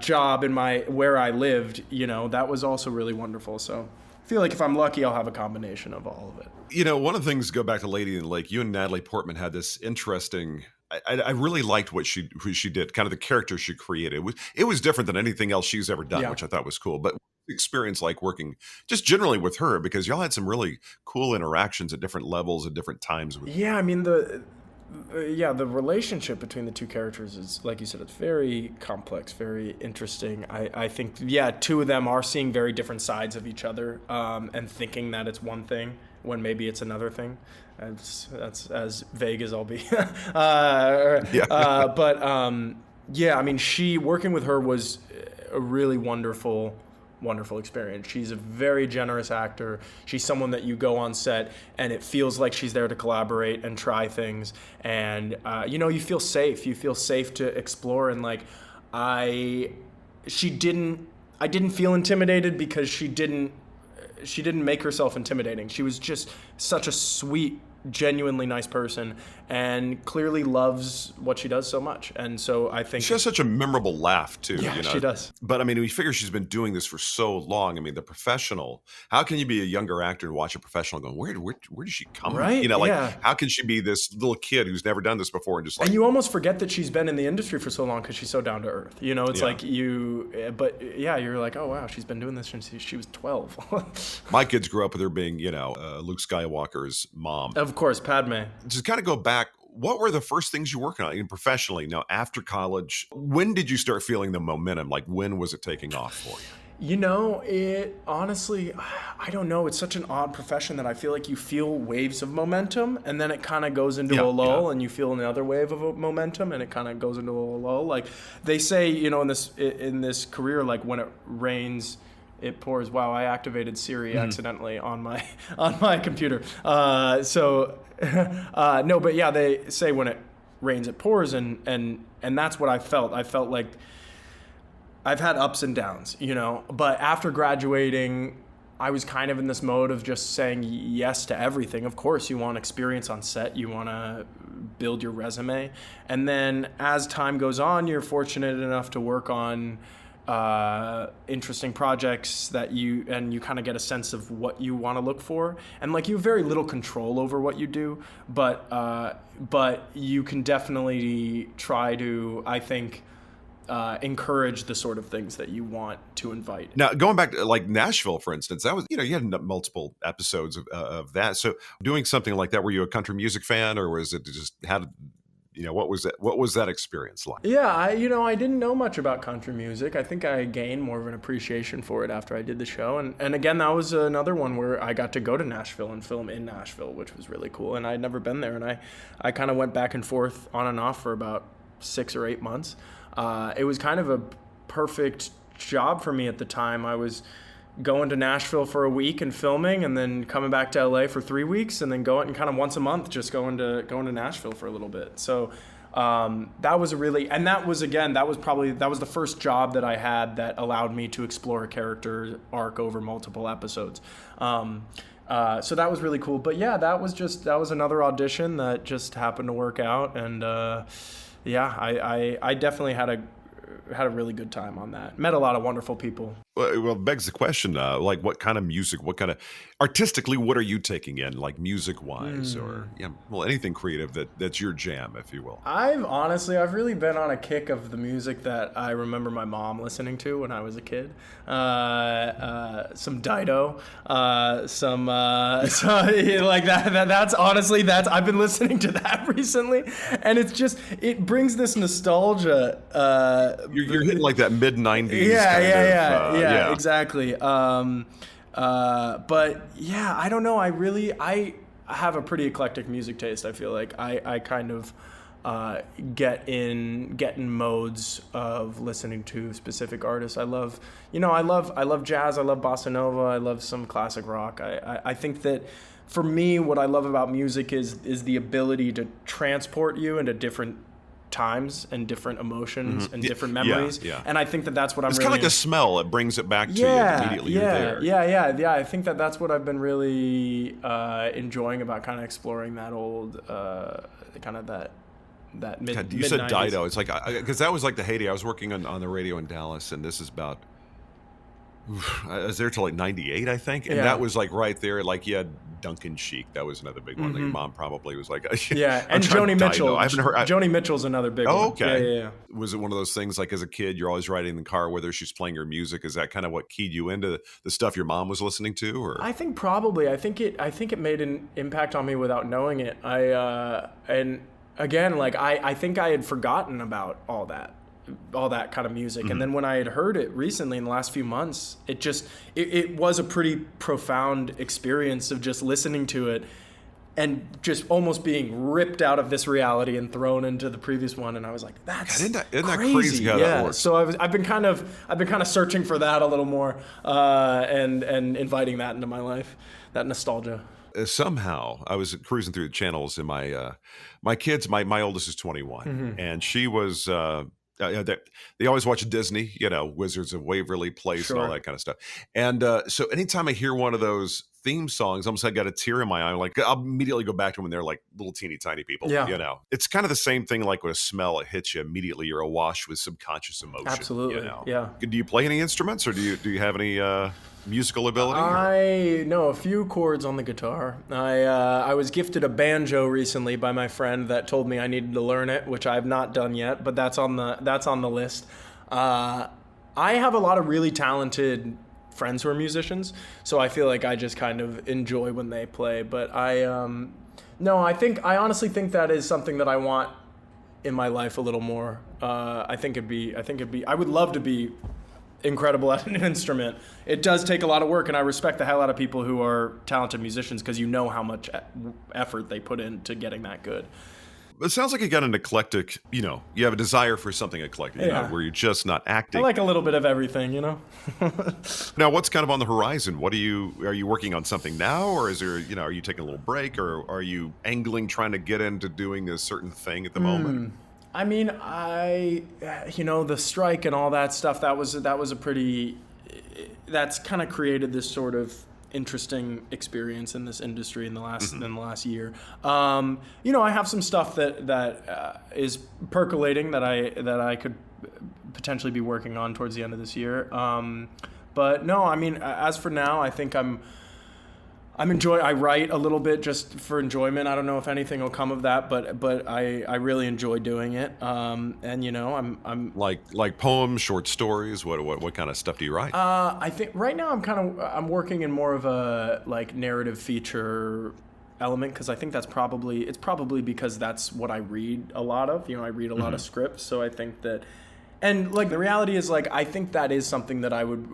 job in where I lived. That was also really wonderful. So I feel like if I'm lucky, I'll have a combination of all of it. One of the things, go back to Lady in the Lake, you and Natalie Portman had this interesting, I really liked who she did, kind of the character she created. It was different than anything else she's ever done, which I thought was cool. But experience like working just generally with her, because y'all had some really cool interactions at different levels at different times. Yeah, I mean, the relationship between the two characters is, like you said, it's very complex, very interesting. I think, 2 of them are seeing very different sides of each other, and thinking that it's one thing when maybe it's another thing. That's as vague as I'll be. But I mean, working with her was a really wonderful wonderful experience. She's a very generous actor. She's someone that you go on set and it feels like she's there to collaborate and try things. And, you feel safe. You feel safe to explore. And like, I didn't feel intimidated because she didn't make herself intimidating. She was just such a sweet, genuinely nice person and clearly loves what she does so much. And so I think she has such a memorable laugh too. Yeah, she does. But I mean, we figure she's been doing this for so long. I mean, The Professional, how can you be a younger actor and watch A Professional going, where did she come right? from? How can she be this little kid who's never done this before and just like... And you almost forget that she's been in the industry for so long because she's so down to earth. It's like you're like, oh wow, she's been doing this since she was 12. My kids grew up with her being, Luke Skywalker's mom. Of course, Padme. Just kind of go back. What were the first things you were working on professionally? Now, after college, when did you start feeling the momentum? Like, when was it taking off for you? It honestly, I don't know. It's such an odd profession that I feel like you feel waves of momentum and then it kind of goes into a lull and you feel another wave of momentum and it kind of goes into a lull. Like they say, in this career, like when it rains, it pours. Wow, I activated Siri accidentally on my computer. No, but yeah, they say when it rains, it pours, and that's what I felt. I felt like I've had ups and downs, but after graduating, I was kind of in this mode of just saying yes to everything. Of course, you want experience on set, you want to build your resume, and then as time goes on, you're fortunate enough to work on interesting projects that you kind of get a sense of what you want to look for, and like you have very little control over what you do, but you can definitely try to, I think, encourage the sort of things that you want to invite. Now, going back to like Nashville, for instance, that was, you had multiple episodes of that. So doing something like that, were you a country music fan, or was it just what was that experience like? Yeah, I didn't know much about country music. I think I gained more of an appreciation for it after I did the show. And again, that was another one where I got to go to Nashville and film in Nashville, which was really cool. And I'd never been there. And I kind of went back and forth on and off for about 6 or 8 months. It was kind of a perfect job for me at the time. I was going to Nashville for a week and filming, and then coming back to LA for 3 weeks, and then going kind of once a month, just going to Nashville for a little bit. So that was that was the first job that I had that allowed me to explore a character arc over multiple episodes. So that was really cool. But yeah, that was another audition that just happened to work out, and I definitely had a really good time on that. Met a lot of wonderful people. Well, it begs the question, like what kind of music, artistically, what are you taking in, like music-wise, or anything creative that's your jam, if you will? I've really been on a kick of the music that I remember my mom listening to when I was a kid. Some Dido, some like that. That's honestly, I've been listening to that recently, and it brings this nostalgia. You're hitting like that mid-90s. Yeah, exactly. But yeah, I don't know. I have a pretty eclectic music taste. I feel like I kind of get in modes of listening to specific artists. I love jazz. I love bossa nova. I love some classic rock. I think that for me, what I love about music is the ability to transport you into different times and different emotions and different memories. And I think that's what it's kind of like a smell. It brings it back to you immediately. You're there. Yeah. I think that's what I've been really enjoying about kind of exploring that old kind of that mid. You said Dido. It's like because that was like the heyday. I was working on the radio in Dallas, and this is about. I was there till like 98, I think. And that was like right there. Like you had Duncan Sheik. That was another big one. Like your mom probably was like, and Joni Mitchell. I haven't heard. Joni Mitchell's another big one. Okay. Yeah. Was it one of those things like as a kid, you're always riding in the car with her, she's playing her music? Is that kind of what keyed you into the stuff your mom was listening to? Or I think probably. I think it made an impact on me without knowing it. And again, like I think I had forgotten about all that kind of music. And then when I had heard it recently in the last few months, it was a pretty profound experience of just listening to it and just almost being ripped out of this reality and thrown into the previous one. And I was like, that's isn't that crazy. Crazy how that works? So I've been kind of searching for that a little more, and inviting that into my life, that nostalgia. Somehow I was cruising through the channels, and my kids, my oldest is 21, and she was. They always watch Disney, Wizards of Waverly Place and all that kind of stuff. And so anytime I hear one of those theme songs, almost I got a tear in my eye. Like I'll immediately go back to when they're like little teeny tiny people. Yeah. It's kind of the same thing. Like with a smell, it hits you immediately. You're awash with subconscious emotion. Absolutely. Yeah. Do you play any instruments, or do you have any musical ability? I know a few chords on the guitar. I was gifted a banjo recently by my friend that told me I needed to learn it, which I've not done yet, but that's on the list. I have a lot of really talented friends who are musicians, so I feel like I just kind of enjoy when they play. But I honestly think that is something that I want in my life a little more. I would love to be incredible at an instrument. It does take a lot of work, and I respect the hell out of people who are talented musicians, because you know how much effort they put into getting that good. It sounds like you got an eclectic, you have a desire for something eclectic, where you're just not acting. I like a little bit of everything, Now, what's kind of on the horizon? Are you working on something now, or is there, are you taking a little break, or are you angling, trying to get into doing a certain thing at the moment? I mean, the strike and all that stuff, that's kind of created this sort of interesting experience in this industry in the last year. I have some stuff that is percolating that I could potentially be working on towards the end of this year. But no, I mean, as for now, I think I write a little bit just for enjoyment. I don't know if anything will come of that, but I really enjoy doing it. And I'm like poems, short stories. What kind of stuff do you write? I think right now I'm working in more of a like narrative feature element, because I think it's probably because that's what I read a lot of. I read a lot of scripts, so I think that. And like the reality is, like, I think that is something that I would,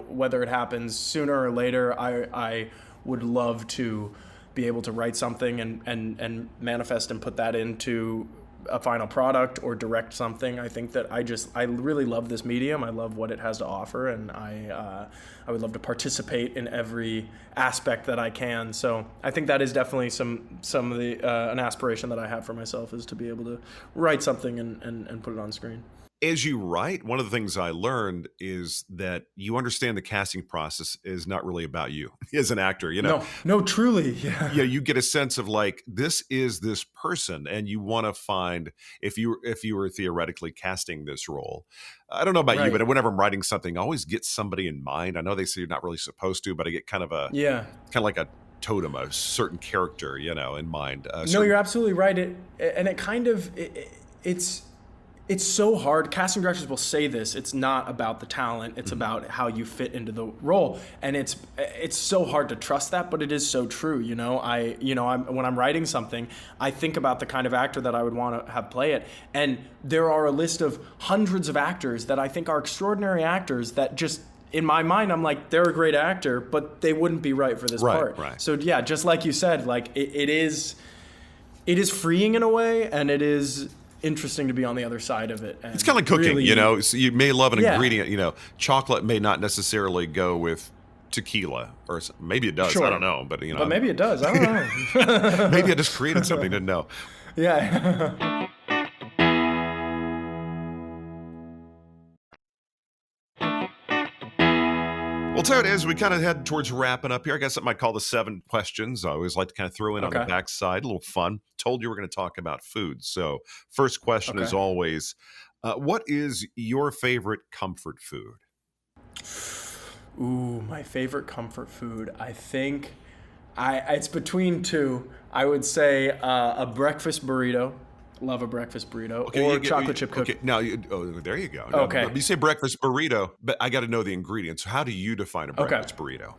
whether it happens sooner or later, I would love to be able to write something and manifest and put that into a final product, or direct something. I think that I really love this medium. I love what it has to offer, and I would love to participate in every aspect that I can. So I think that is definitely some of the an aspiration that I have for myself, is to be able to write something and put it on screen. As you write, one of the things I learned is that you understand the casting process is not really about you as an actor. No, truly, yeah. Yeah, you get a sense of like, this is this person, and you want to find, if you were theoretically casting this role. I don't know about you, but whenever I'm writing something, I always get somebody in mind. I know they say you're not really supposed to, but I get kind of like a totem, a certain character, in mind. No, you're absolutely right. It's so hard. Casting directors will say this. It's not about the talent. It's about how you fit into the role. And it's so hard to trust that, but it is so true. When I'm writing something, I think about the kind of actor that I would want to have play it. And there are a list of hundreds of actors that I think are extraordinary actors that just, in my mind, I'm like, they're a great actor, but they wouldn't be right for this part. Right. So yeah, just like you said, like it is freeing in a way, and it is interesting to be on the other side of it. And it's kind of like cooking, So you may love an ingredient, chocolate may not necessarily go with tequila, or maybe it does. Sure. I don't know, but But maybe it does. I don't know. Maybe I just created something, didn't know. Yeah. Well, so it is. We kind of head towards wrapping up here. I guess I might call the 7 questions. I always like to kind of throw in on the backside, a little fun. Told you we're going to talk about food. So first question is always, what is your favorite comfort food? Ooh, my favorite comfort food. I think it's between two. I would say a breakfast burrito. Love a breakfast burrito, or chocolate chip cookie. Okay, now, there you go. No, you say breakfast burrito, but I got to know the ingredients. How do you define a breakfast burrito?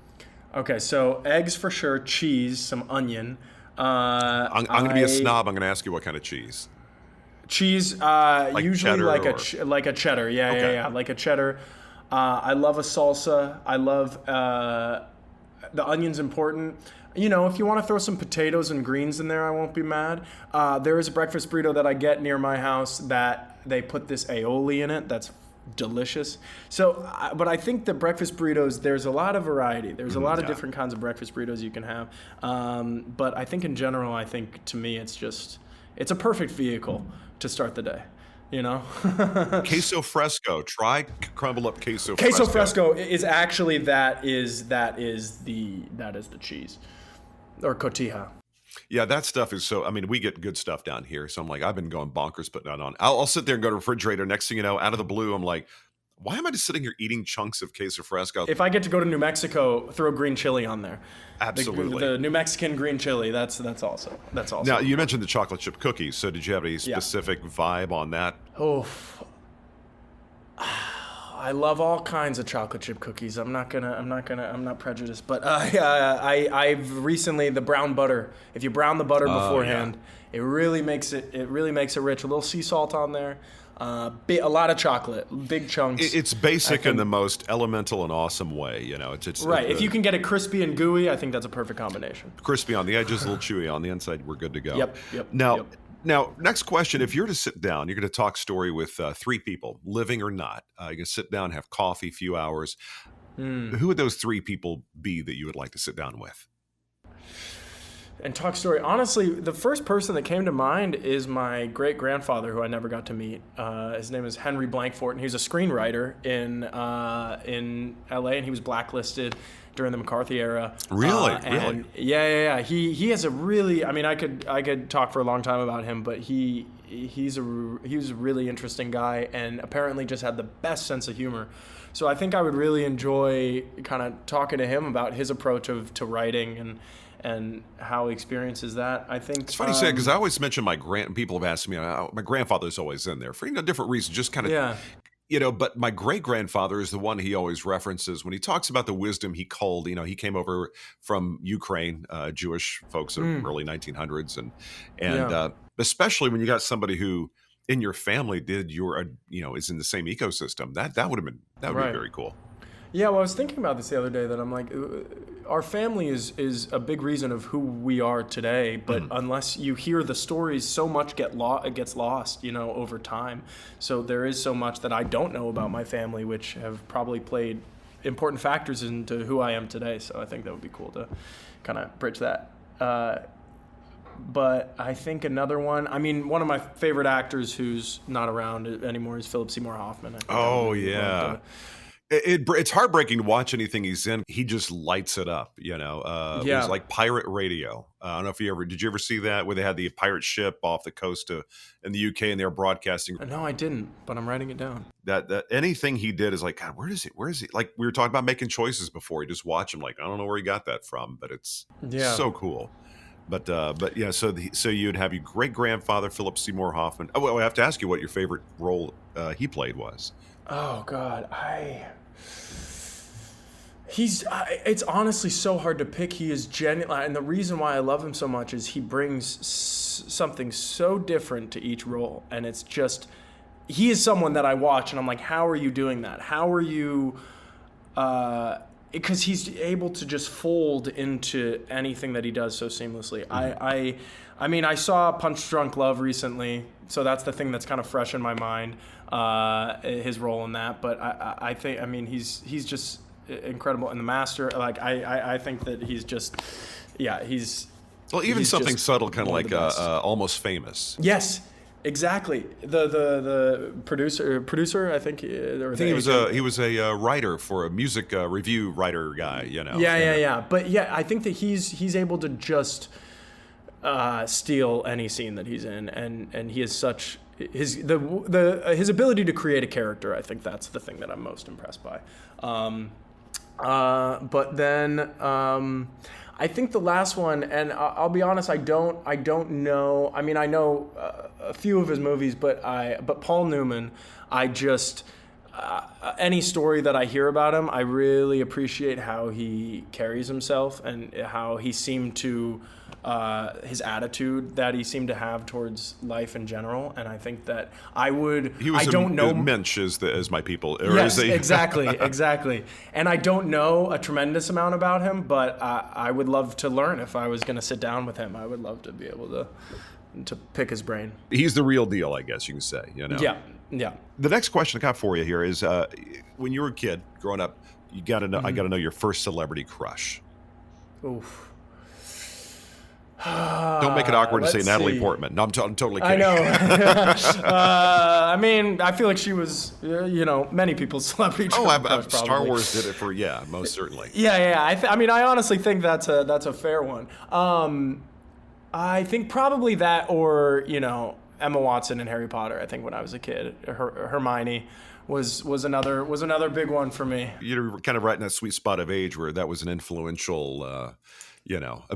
Okay, so eggs for sure, cheese, some onion. I'm going to be a snob. I'm going to ask you what kind of cheese. Cheese, usually like a cheddar. Yeah, like a cheddar. I love a salsa. I love the onion's important. You know, if you want to throw some potatoes and greens in there, I won't be mad. There is a breakfast burrito that I get near my house that they put this aioli in it. That's delicious. So, but I think the breakfast burritos, there's a lot of variety. There's a lot of different kinds of breakfast burritos you can have. But I think in general, I think to me, it's a perfect vehicle to start the day. You know, queso fresco. Try crumble up queso. Queso fresco is actually that is the cheese, or cotija. Yeah, that stuff is so. I mean, we get good stuff down here, so I'm like, I've been going bonkers putting that on. I'll sit there and go to the refrigerator. Next thing you know, out of the blue, I'm like, why am I just sitting here eating chunks of queso fresco? If I get to go to New Mexico, throw green chili on there. Absolutely, the New Mexican green chili. That's awesome. Now you mentioned the chocolate chip cookies. So did you have any specific vibe on that? Oh, I love all kinds of chocolate chip cookies. I'm not prejudiced, but I've recently the brown butter. If you brown the butter beforehand, it really makes it rich. A little sea salt on there. A lot of chocolate, big chunks. It's basic in the most elemental and awesome way, you know. It's right. If you can get it crispy and gooey, I think that's a perfect combination. Crispy on the edges, a little chewy on the inside. We're good to go. Yep. Now, next question. If you're to sit down, you're going to talk story with 3 people, living or not. You can sit down, have coffee, a few hours. Who would those 3 people be that you would like to sit down with? And talk story. Honestly, the first person that came to mind is my great-grandfather, who I never got to meet. His name is Henry Blankfort, and he was a screenwriter in L.A., and he was blacklisted during the McCarthy era. Really? Really? Yeah. He has a really. I mean, I could talk for a long time about him, but he was a really interesting guy, and apparently just had the best sense of humor. So I think I would really enjoy kind of talking to him about his approach to writing and how he experiences that. I think it's funny you say, because I always mention people have asked me, my grandfather's always in there for different reasons, just kind of, but my great-grandfather is the one he always references when he talks about the wisdom he culled. You know, he came over from Ukraine, Jewish folks in the early 1900s. And especially when you got somebody who in your family is in the same ecosystem, that would be very cool. Yeah, well, I was thinking about this the other day, that I'm like, our family is a big reason of who we are today, but unless you hear the stories, so much gets lost, over time. So there is so much that I don't know about my family, which have probably played important factors into who I am today. So I think that would be cool to kind of bridge that. But I think another one, one of my favorite actors who's not around anymore is Philip Seymour Hoffman. It's heartbreaking to watch anything he's in. He just lights it up, It was like Pirate Radio. I don't know if did you ever see that, where they had the pirate ship off the coast in the UK and they were broadcasting? No, I didn't, but I'm writing it down. That anything he did is like, God, where is he? Like we were talking about making choices before. You just watch him, like, I don't know where he got that from, but it's so cool. But yeah, so you'd have your great-grandfather, Philip Seymour Hoffman. Oh, well, I have to ask you what your favorite role he played was. Oh God, it's honestly so hard to pick. He is genuine, and the reason why I love him so much is he brings something so different to each role, and it's just, he is someone that I watch and I'm like, how are you doing that? How are you, because he's able to just fold into anything that he does so seamlessly. I saw Punch Drunk Love recently, so that's the thing that's kind of fresh in my mind, his role in that. But I think, he's just incredible. And The Master, like, I think that he's just, he's... Well, even something subtle, kind of like Almost Famous. Yes, exactly. The producer, I think. He was a writer for a music review writer guy, Yeah. But I think that he's able to just steal any scene that he's in, and he is such his ability to create a character. I think that's the thing that I'm most impressed by. But then I think the last one, and I'll be honest, I don't know. I know a few of his movies, but Paul Newman, I just any story that I hear about him, I really appreciate how he carries himself and how he seemed to his attitude that he seemed to have towards life in general. And I think that I don't know. Mensch as my people. Or Yes, is exactly. And I don't know a tremendous amount about him, but I would love to learn. If I was going to sit down with him, I would love to be able to pick his brain. He's the real deal, I guess you can say. Yeah. The next question I got for you here is, when you were a kid growing up, you got to know. I got to know your first celebrity crush. Oof. Don't make it awkward to say Natalie Portman. No, I'm totally kidding. I know. I mean, I feel like she was, many people's celebrity crush. Star Wars did it for most certainly. Yeah. I honestly think that's a fair one. I think probably that, or Emma Watson in Harry Potter. I think when I was a kid, Hermione was another big one for me. You're kind of right in that sweet spot of age where that was an influential, a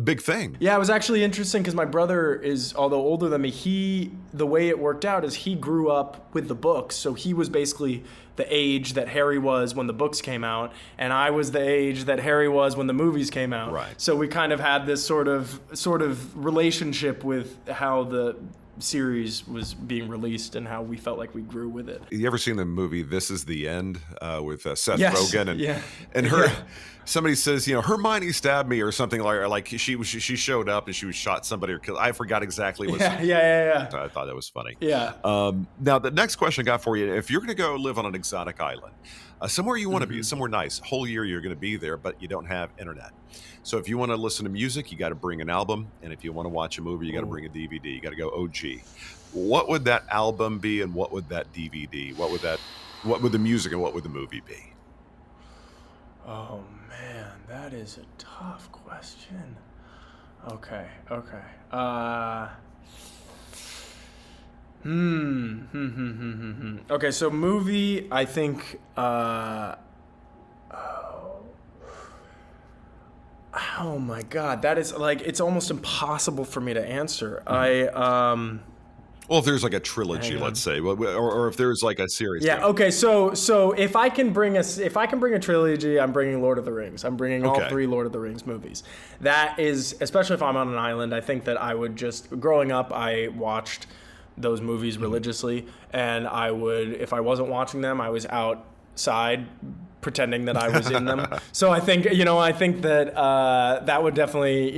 big thing. Yeah, it was actually interesting because my brother is, although older than me, the way it worked out is he grew up with the books, so he was basically the age that Harry was when the books came out, and I was the age that Harry was when the movies came out. Right. So we kind of had this sort of relationship with how the series was being released and how we felt like we grew with it. You ever seen the movie This Is the End with Seth Yes. Rogen and somebody says, Hermione stabbed me or something like she showed up and she was shot somebody or killed. I forgot exactly what. Yeah. I thought that was funny. Yeah. Now the next question I got for you: if you're going to go live on an exotic island, somewhere you want to be, somewhere nice, whole year you're going to be there, but you don't have internet. So if you want to listen to music, you got to bring an album, and if you want to watch a movie, you got to bring a DVD. You got to go OG. What would that album be, and what would that DVD? What would the music and what would the movie be? Oh man, that is a tough question. Okay. Okay, so movie, I think. Oh my God, that is it's almost impossible for me to answer. Well, if there's like a trilogy, let's say, or if there's like a series. Yeah. Okay. So if I can bring a trilogy, I'm bringing Lord of the Rings. I'm bringing all 3 Lord of the Rings movies. That is, especially if I'm on an island, I think that I would growing up, I watched those movies religiously, and I would, if I wasn't watching them, I was outside pretending that I was in them. So I think that that would definitely,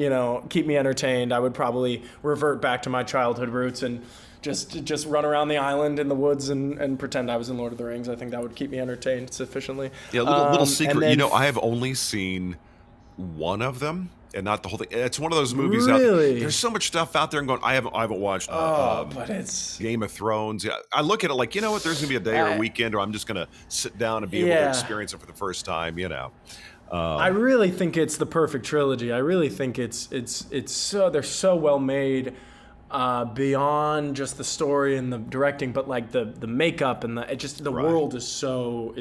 keep me entertained. I would probably revert back to my childhood roots and just run around the island in the woods and pretend I was in Lord of the Rings. I think that would keep me entertained sufficiently. Yeah, little secret. I have only seen one of them and not the whole thing. It's one of those movies out there. There's so much stuff out there and going, I haven't watched but it's Game of Thrones. Yeah, I look at it like, there's going to be a day or a weekend or I'm just going to sit down and be able to experience it for the first time, I really think it's the perfect trilogy. I really think it's so, they're so well made. Beyond just the story and the directing, but like the makeup and the world is so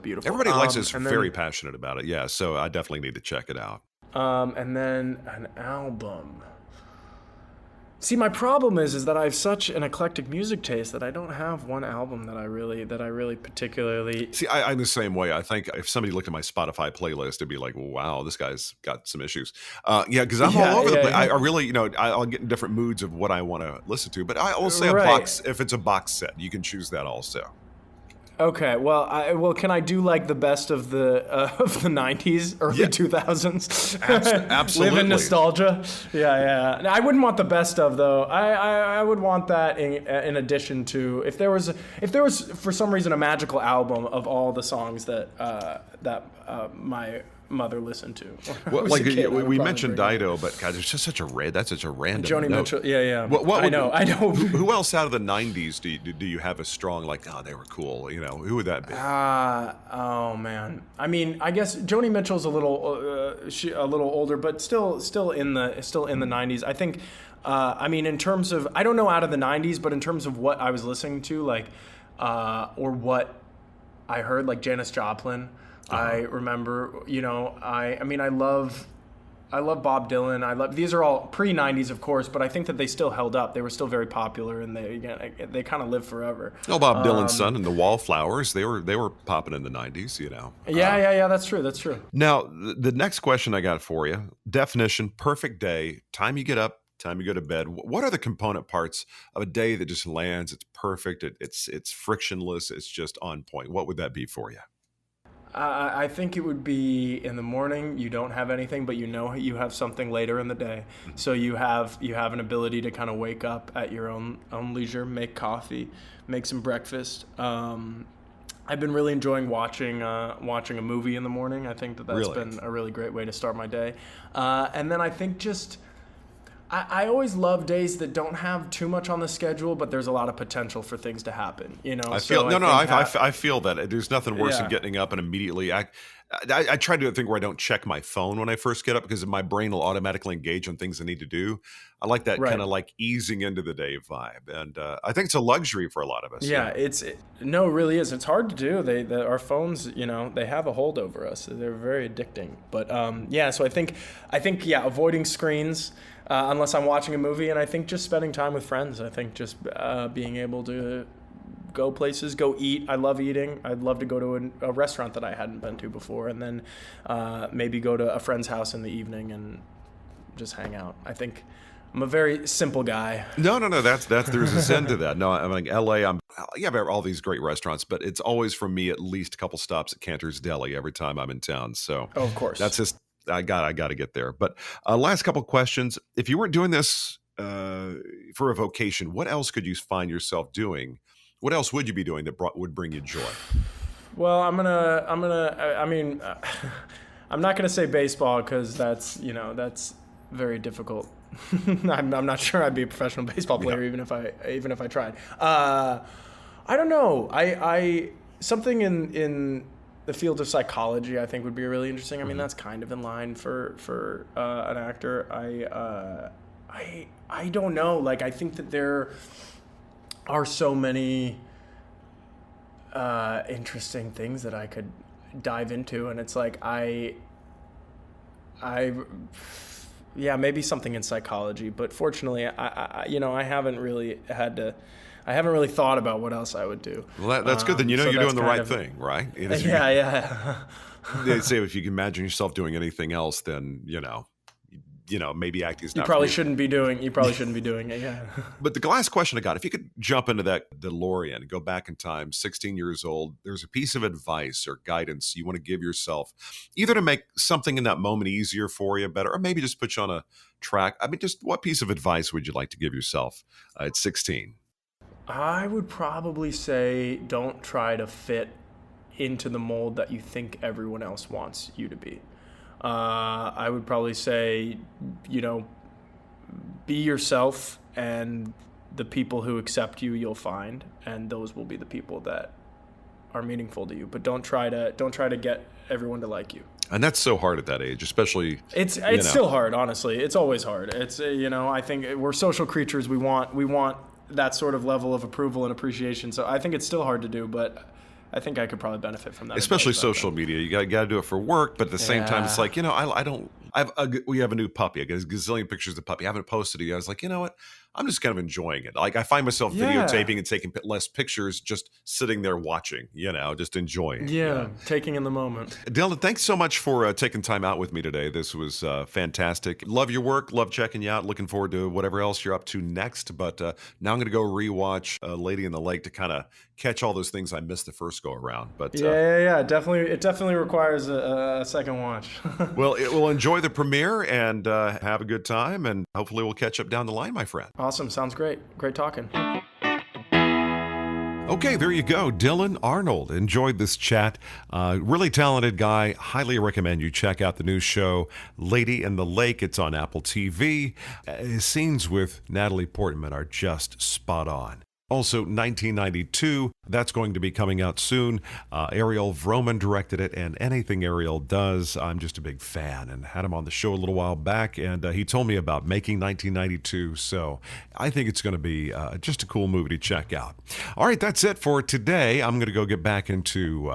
beautiful. Everybody likes it. Is very passionate about it. Yeah, so I definitely need to check it out. And then an album. See, my problem is that I have such an eclectic music taste that I don't have one album that I really particularly. See, I'm the same way. I think if somebody looked at my Spotify playlist, it'd be like, wow, this guy's got some issues. Because I'm all over the place. I really, I'll get in different moods of what I want to listen to. But I will say if it's a box set, you can choose that also. Okay, well, can I do like the best of the 90s, early 2000s? Absolutely. Live in nostalgia. Yeah. I wouldn't want the best of though. I would want that in addition to if there was for some reason a magical album of all the songs that my mother listened to. Well, like we mentioned Dido, but God, it's just such a random. Joni note. Mitchell, yeah. I know. Who else out of the '90s do you have a strong they were cool? Who would that be? Oh man. I mean, I guess Joni Mitchell's a little older, but still in the '90s. I think. I mean, in terms of I don't know out of the '90s, but in terms of what I was listening to, or what I heard, like Janis Joplin. I remember, I I love Bob Dylan. These are all pre-90s, of course, but I think that they still held up. They were still very popular, and they kind of live forever. No, Bob Dylan's son and the Wallflowers, they were popping in the 90s, you know. Yeah, that's true. That's true. Now, the next question I got for you, definition, perfect day, time you get up, time you go to bed. What are the component parts of a day that just lands? It's perfect. It's frictionless. It's just on point. What would that be for you? I think it would be in the morning. You don't have anything, but you know you have something later in the day. So you have an ability to kind of wake up at your own leisure, make coffee, make some breakfast. I've been really enjoying watching a movie in the morning. I think that's been a really great way to start my day. And then I think just I always love days that don't have too much on the schedule, but there's a lot of potential for things to happen. You know, I feel that there's nothing worse than getting up and immediately. I try to do a thing where I don't check my phone when I first get up because my brain will automatically engage on things I need to do. I like that kind of like easing into the day vibe, and I think it's a luxury for a lot of us. Yeah, it really is. It's hard to do. Our phones, you know, they have a hold over us. They're very addicting. But so I think avoiding screens. Unless I'm watching a movie, and I think just spending time with friends. I think just being able to go places, go eat. I love eating. I'd love to go to a restaurant that I hadn't been to before, and then maybe go to a friend's house in the evening and just hang out. I think I'm a very simple guy. No. That's there's a zen to that. No, I'm like LA. I have all these great restaurants, but it's always for me at least a couple stops at Cantor's Deli every time I'm in town. So of course, that's just. I got to get there. But last couple questions. If you weren't doing this for a vocation, what else could you find yourself doing? What else would you be doing that would bring you joy? Well, I'm not gonna say baseball because that's very difficult. I'm not sure I'd be a professional baseball player even if I tried. I don't know. I something in the field of psychology, I think, would be really interesting. I mean, that's kind of in line for an actor. I don't know. Like, I think that there are so many interesting things that I could dive into, and it's like maybe something in psychology. But fortunately, I haven't really thought about what else I would do. Well, that's good. Then you're doing the right thing, right? Yeah. They say if you can imagine yourself doing anything else, then maybe acting is not. You probably shouldn't be doing it. Yeah. But the last question I got: if you could jump into that DeLorean and go back in time, 16 years old, there's a piece of advice or guidance you want to give yourself, either to make something in that moment easier for you, better, or maybe just put you on a track. I mean, just what piece of advice would you like to give yourself at 16? I would probably say don't try to fit into the mold that you think everyone else wants you to be. I would probably say, be yourself, and the people who accept you, you'll find, and those will be the people that are meaningful to you. But don't try to get everyone to like you. And that's so hard at that age, especially. It's still hard, honestly. It's always hard. It's I think we're social creatures. We want that sort of level of approval and appreciation. So I think it's still hard to do, but I think I could probably benefit from that. Especially social media. You got to do it for work, but at the same time, it's like, we have a new puppy. I got a gazillion pictures of the puppy. I haven't posted it yet. I was like, you know what? I'm just kind of enjoying it. Like, I find myself videotaping and taking less pictures, just sitting there watching, just enjoying. Yeah, taking in the moment. Dylan, thanks so much for taking time out with me today. This was fantastic. Love your work. Love checking you out. Looking forward to whatever else you're up to next. But now I'm going to go rewatch Lady in the Lake to kind of catch all those things I missed the first go around. But Definitely, it definitely requires a second watch. Well, we'll enjoy the premiere and have a good time, and hopefully we'll catch up down the line, my friend. Awesome. Sounds great. Great talking. Okay, there you go. Dylan Arnold. Enjoyed this chat. Really talented guy. Highly recommend you check out the new show, Lady in the Lake. It's on Apple TV. His scenes with Natalie Portman are just spot on. Also, 1992, that's going to be coming out soon. Ariel Vroman directed it, and anything Ariel does, I'm just a big fan, and had him on the show a little while back, and he told me about making 1992, so I think it's going to be just a cool movie to check out. All right, that's it for today. I'm going to go get back into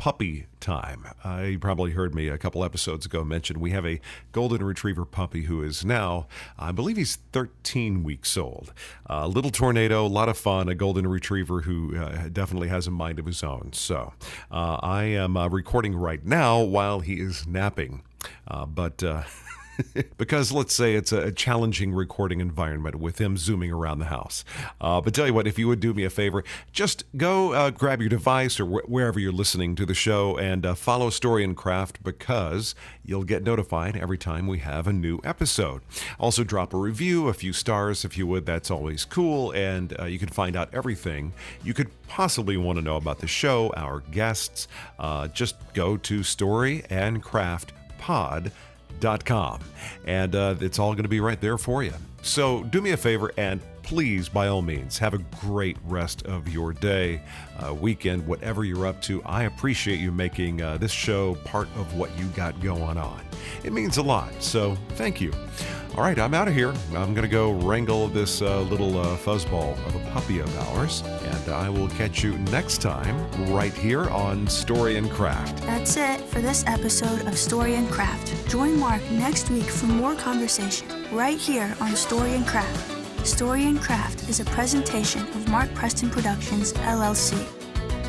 puppy time. You probably heard me a couple episodes ago mention we have a golden retriever puppy who is now, I believe he's 13 weeks old. Little tornado, a lot of fun, a golden retriever who definitely has a mind of his own. So I am recording right now while he is napping. Because let's say it's a challenging recording environment with him zooming around the house. But tell you what, if you would do me a favor, just go grab your device or wherever you're listening to the show and follow Story and Craft, because you'll get notified every time we have a new episode. Also drop a review, a few stars if you would, that's always cool, and you can find out everything you could possibly want to know about the show, our guests. Just go to storyandcraftpod.com. And it's all going to be right there for you. So do me a favor and please, by all means, have a great rest of your day, weekend, whatever you're up to. I appreciate you making this show part of what you got going on. It means a lot, so thank you. All right, I'm out of here. I'm going to go wrangle this little fuzzball of a puppy of ours, and I will catch you next time right here on Story and Craft. That's it for this episode of Story and Craft. Join Mark next week for more conversation right here on Story and Craft. Story and Craft is a presentation of Mark Preston Productions, LLC.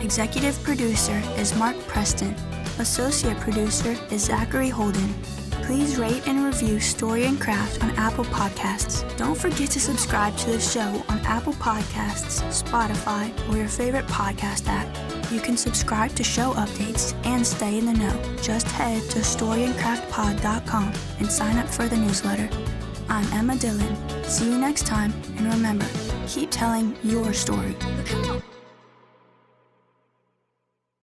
Executive producer is Mark Preston. Associate producer is Zachary Holden. Please rate and review Story and Craft on Apple Podcasts. Don't forget to subscribe to the show on Apple Podcasts, Spotify, or your favorite podcast app. You can subscribe to show updates and stay in the know. Just head to storyandcraftpod.com and sign up for the newsletter. I'm Emma Dillon. See you next time, and remember, keep telling your story. Come on.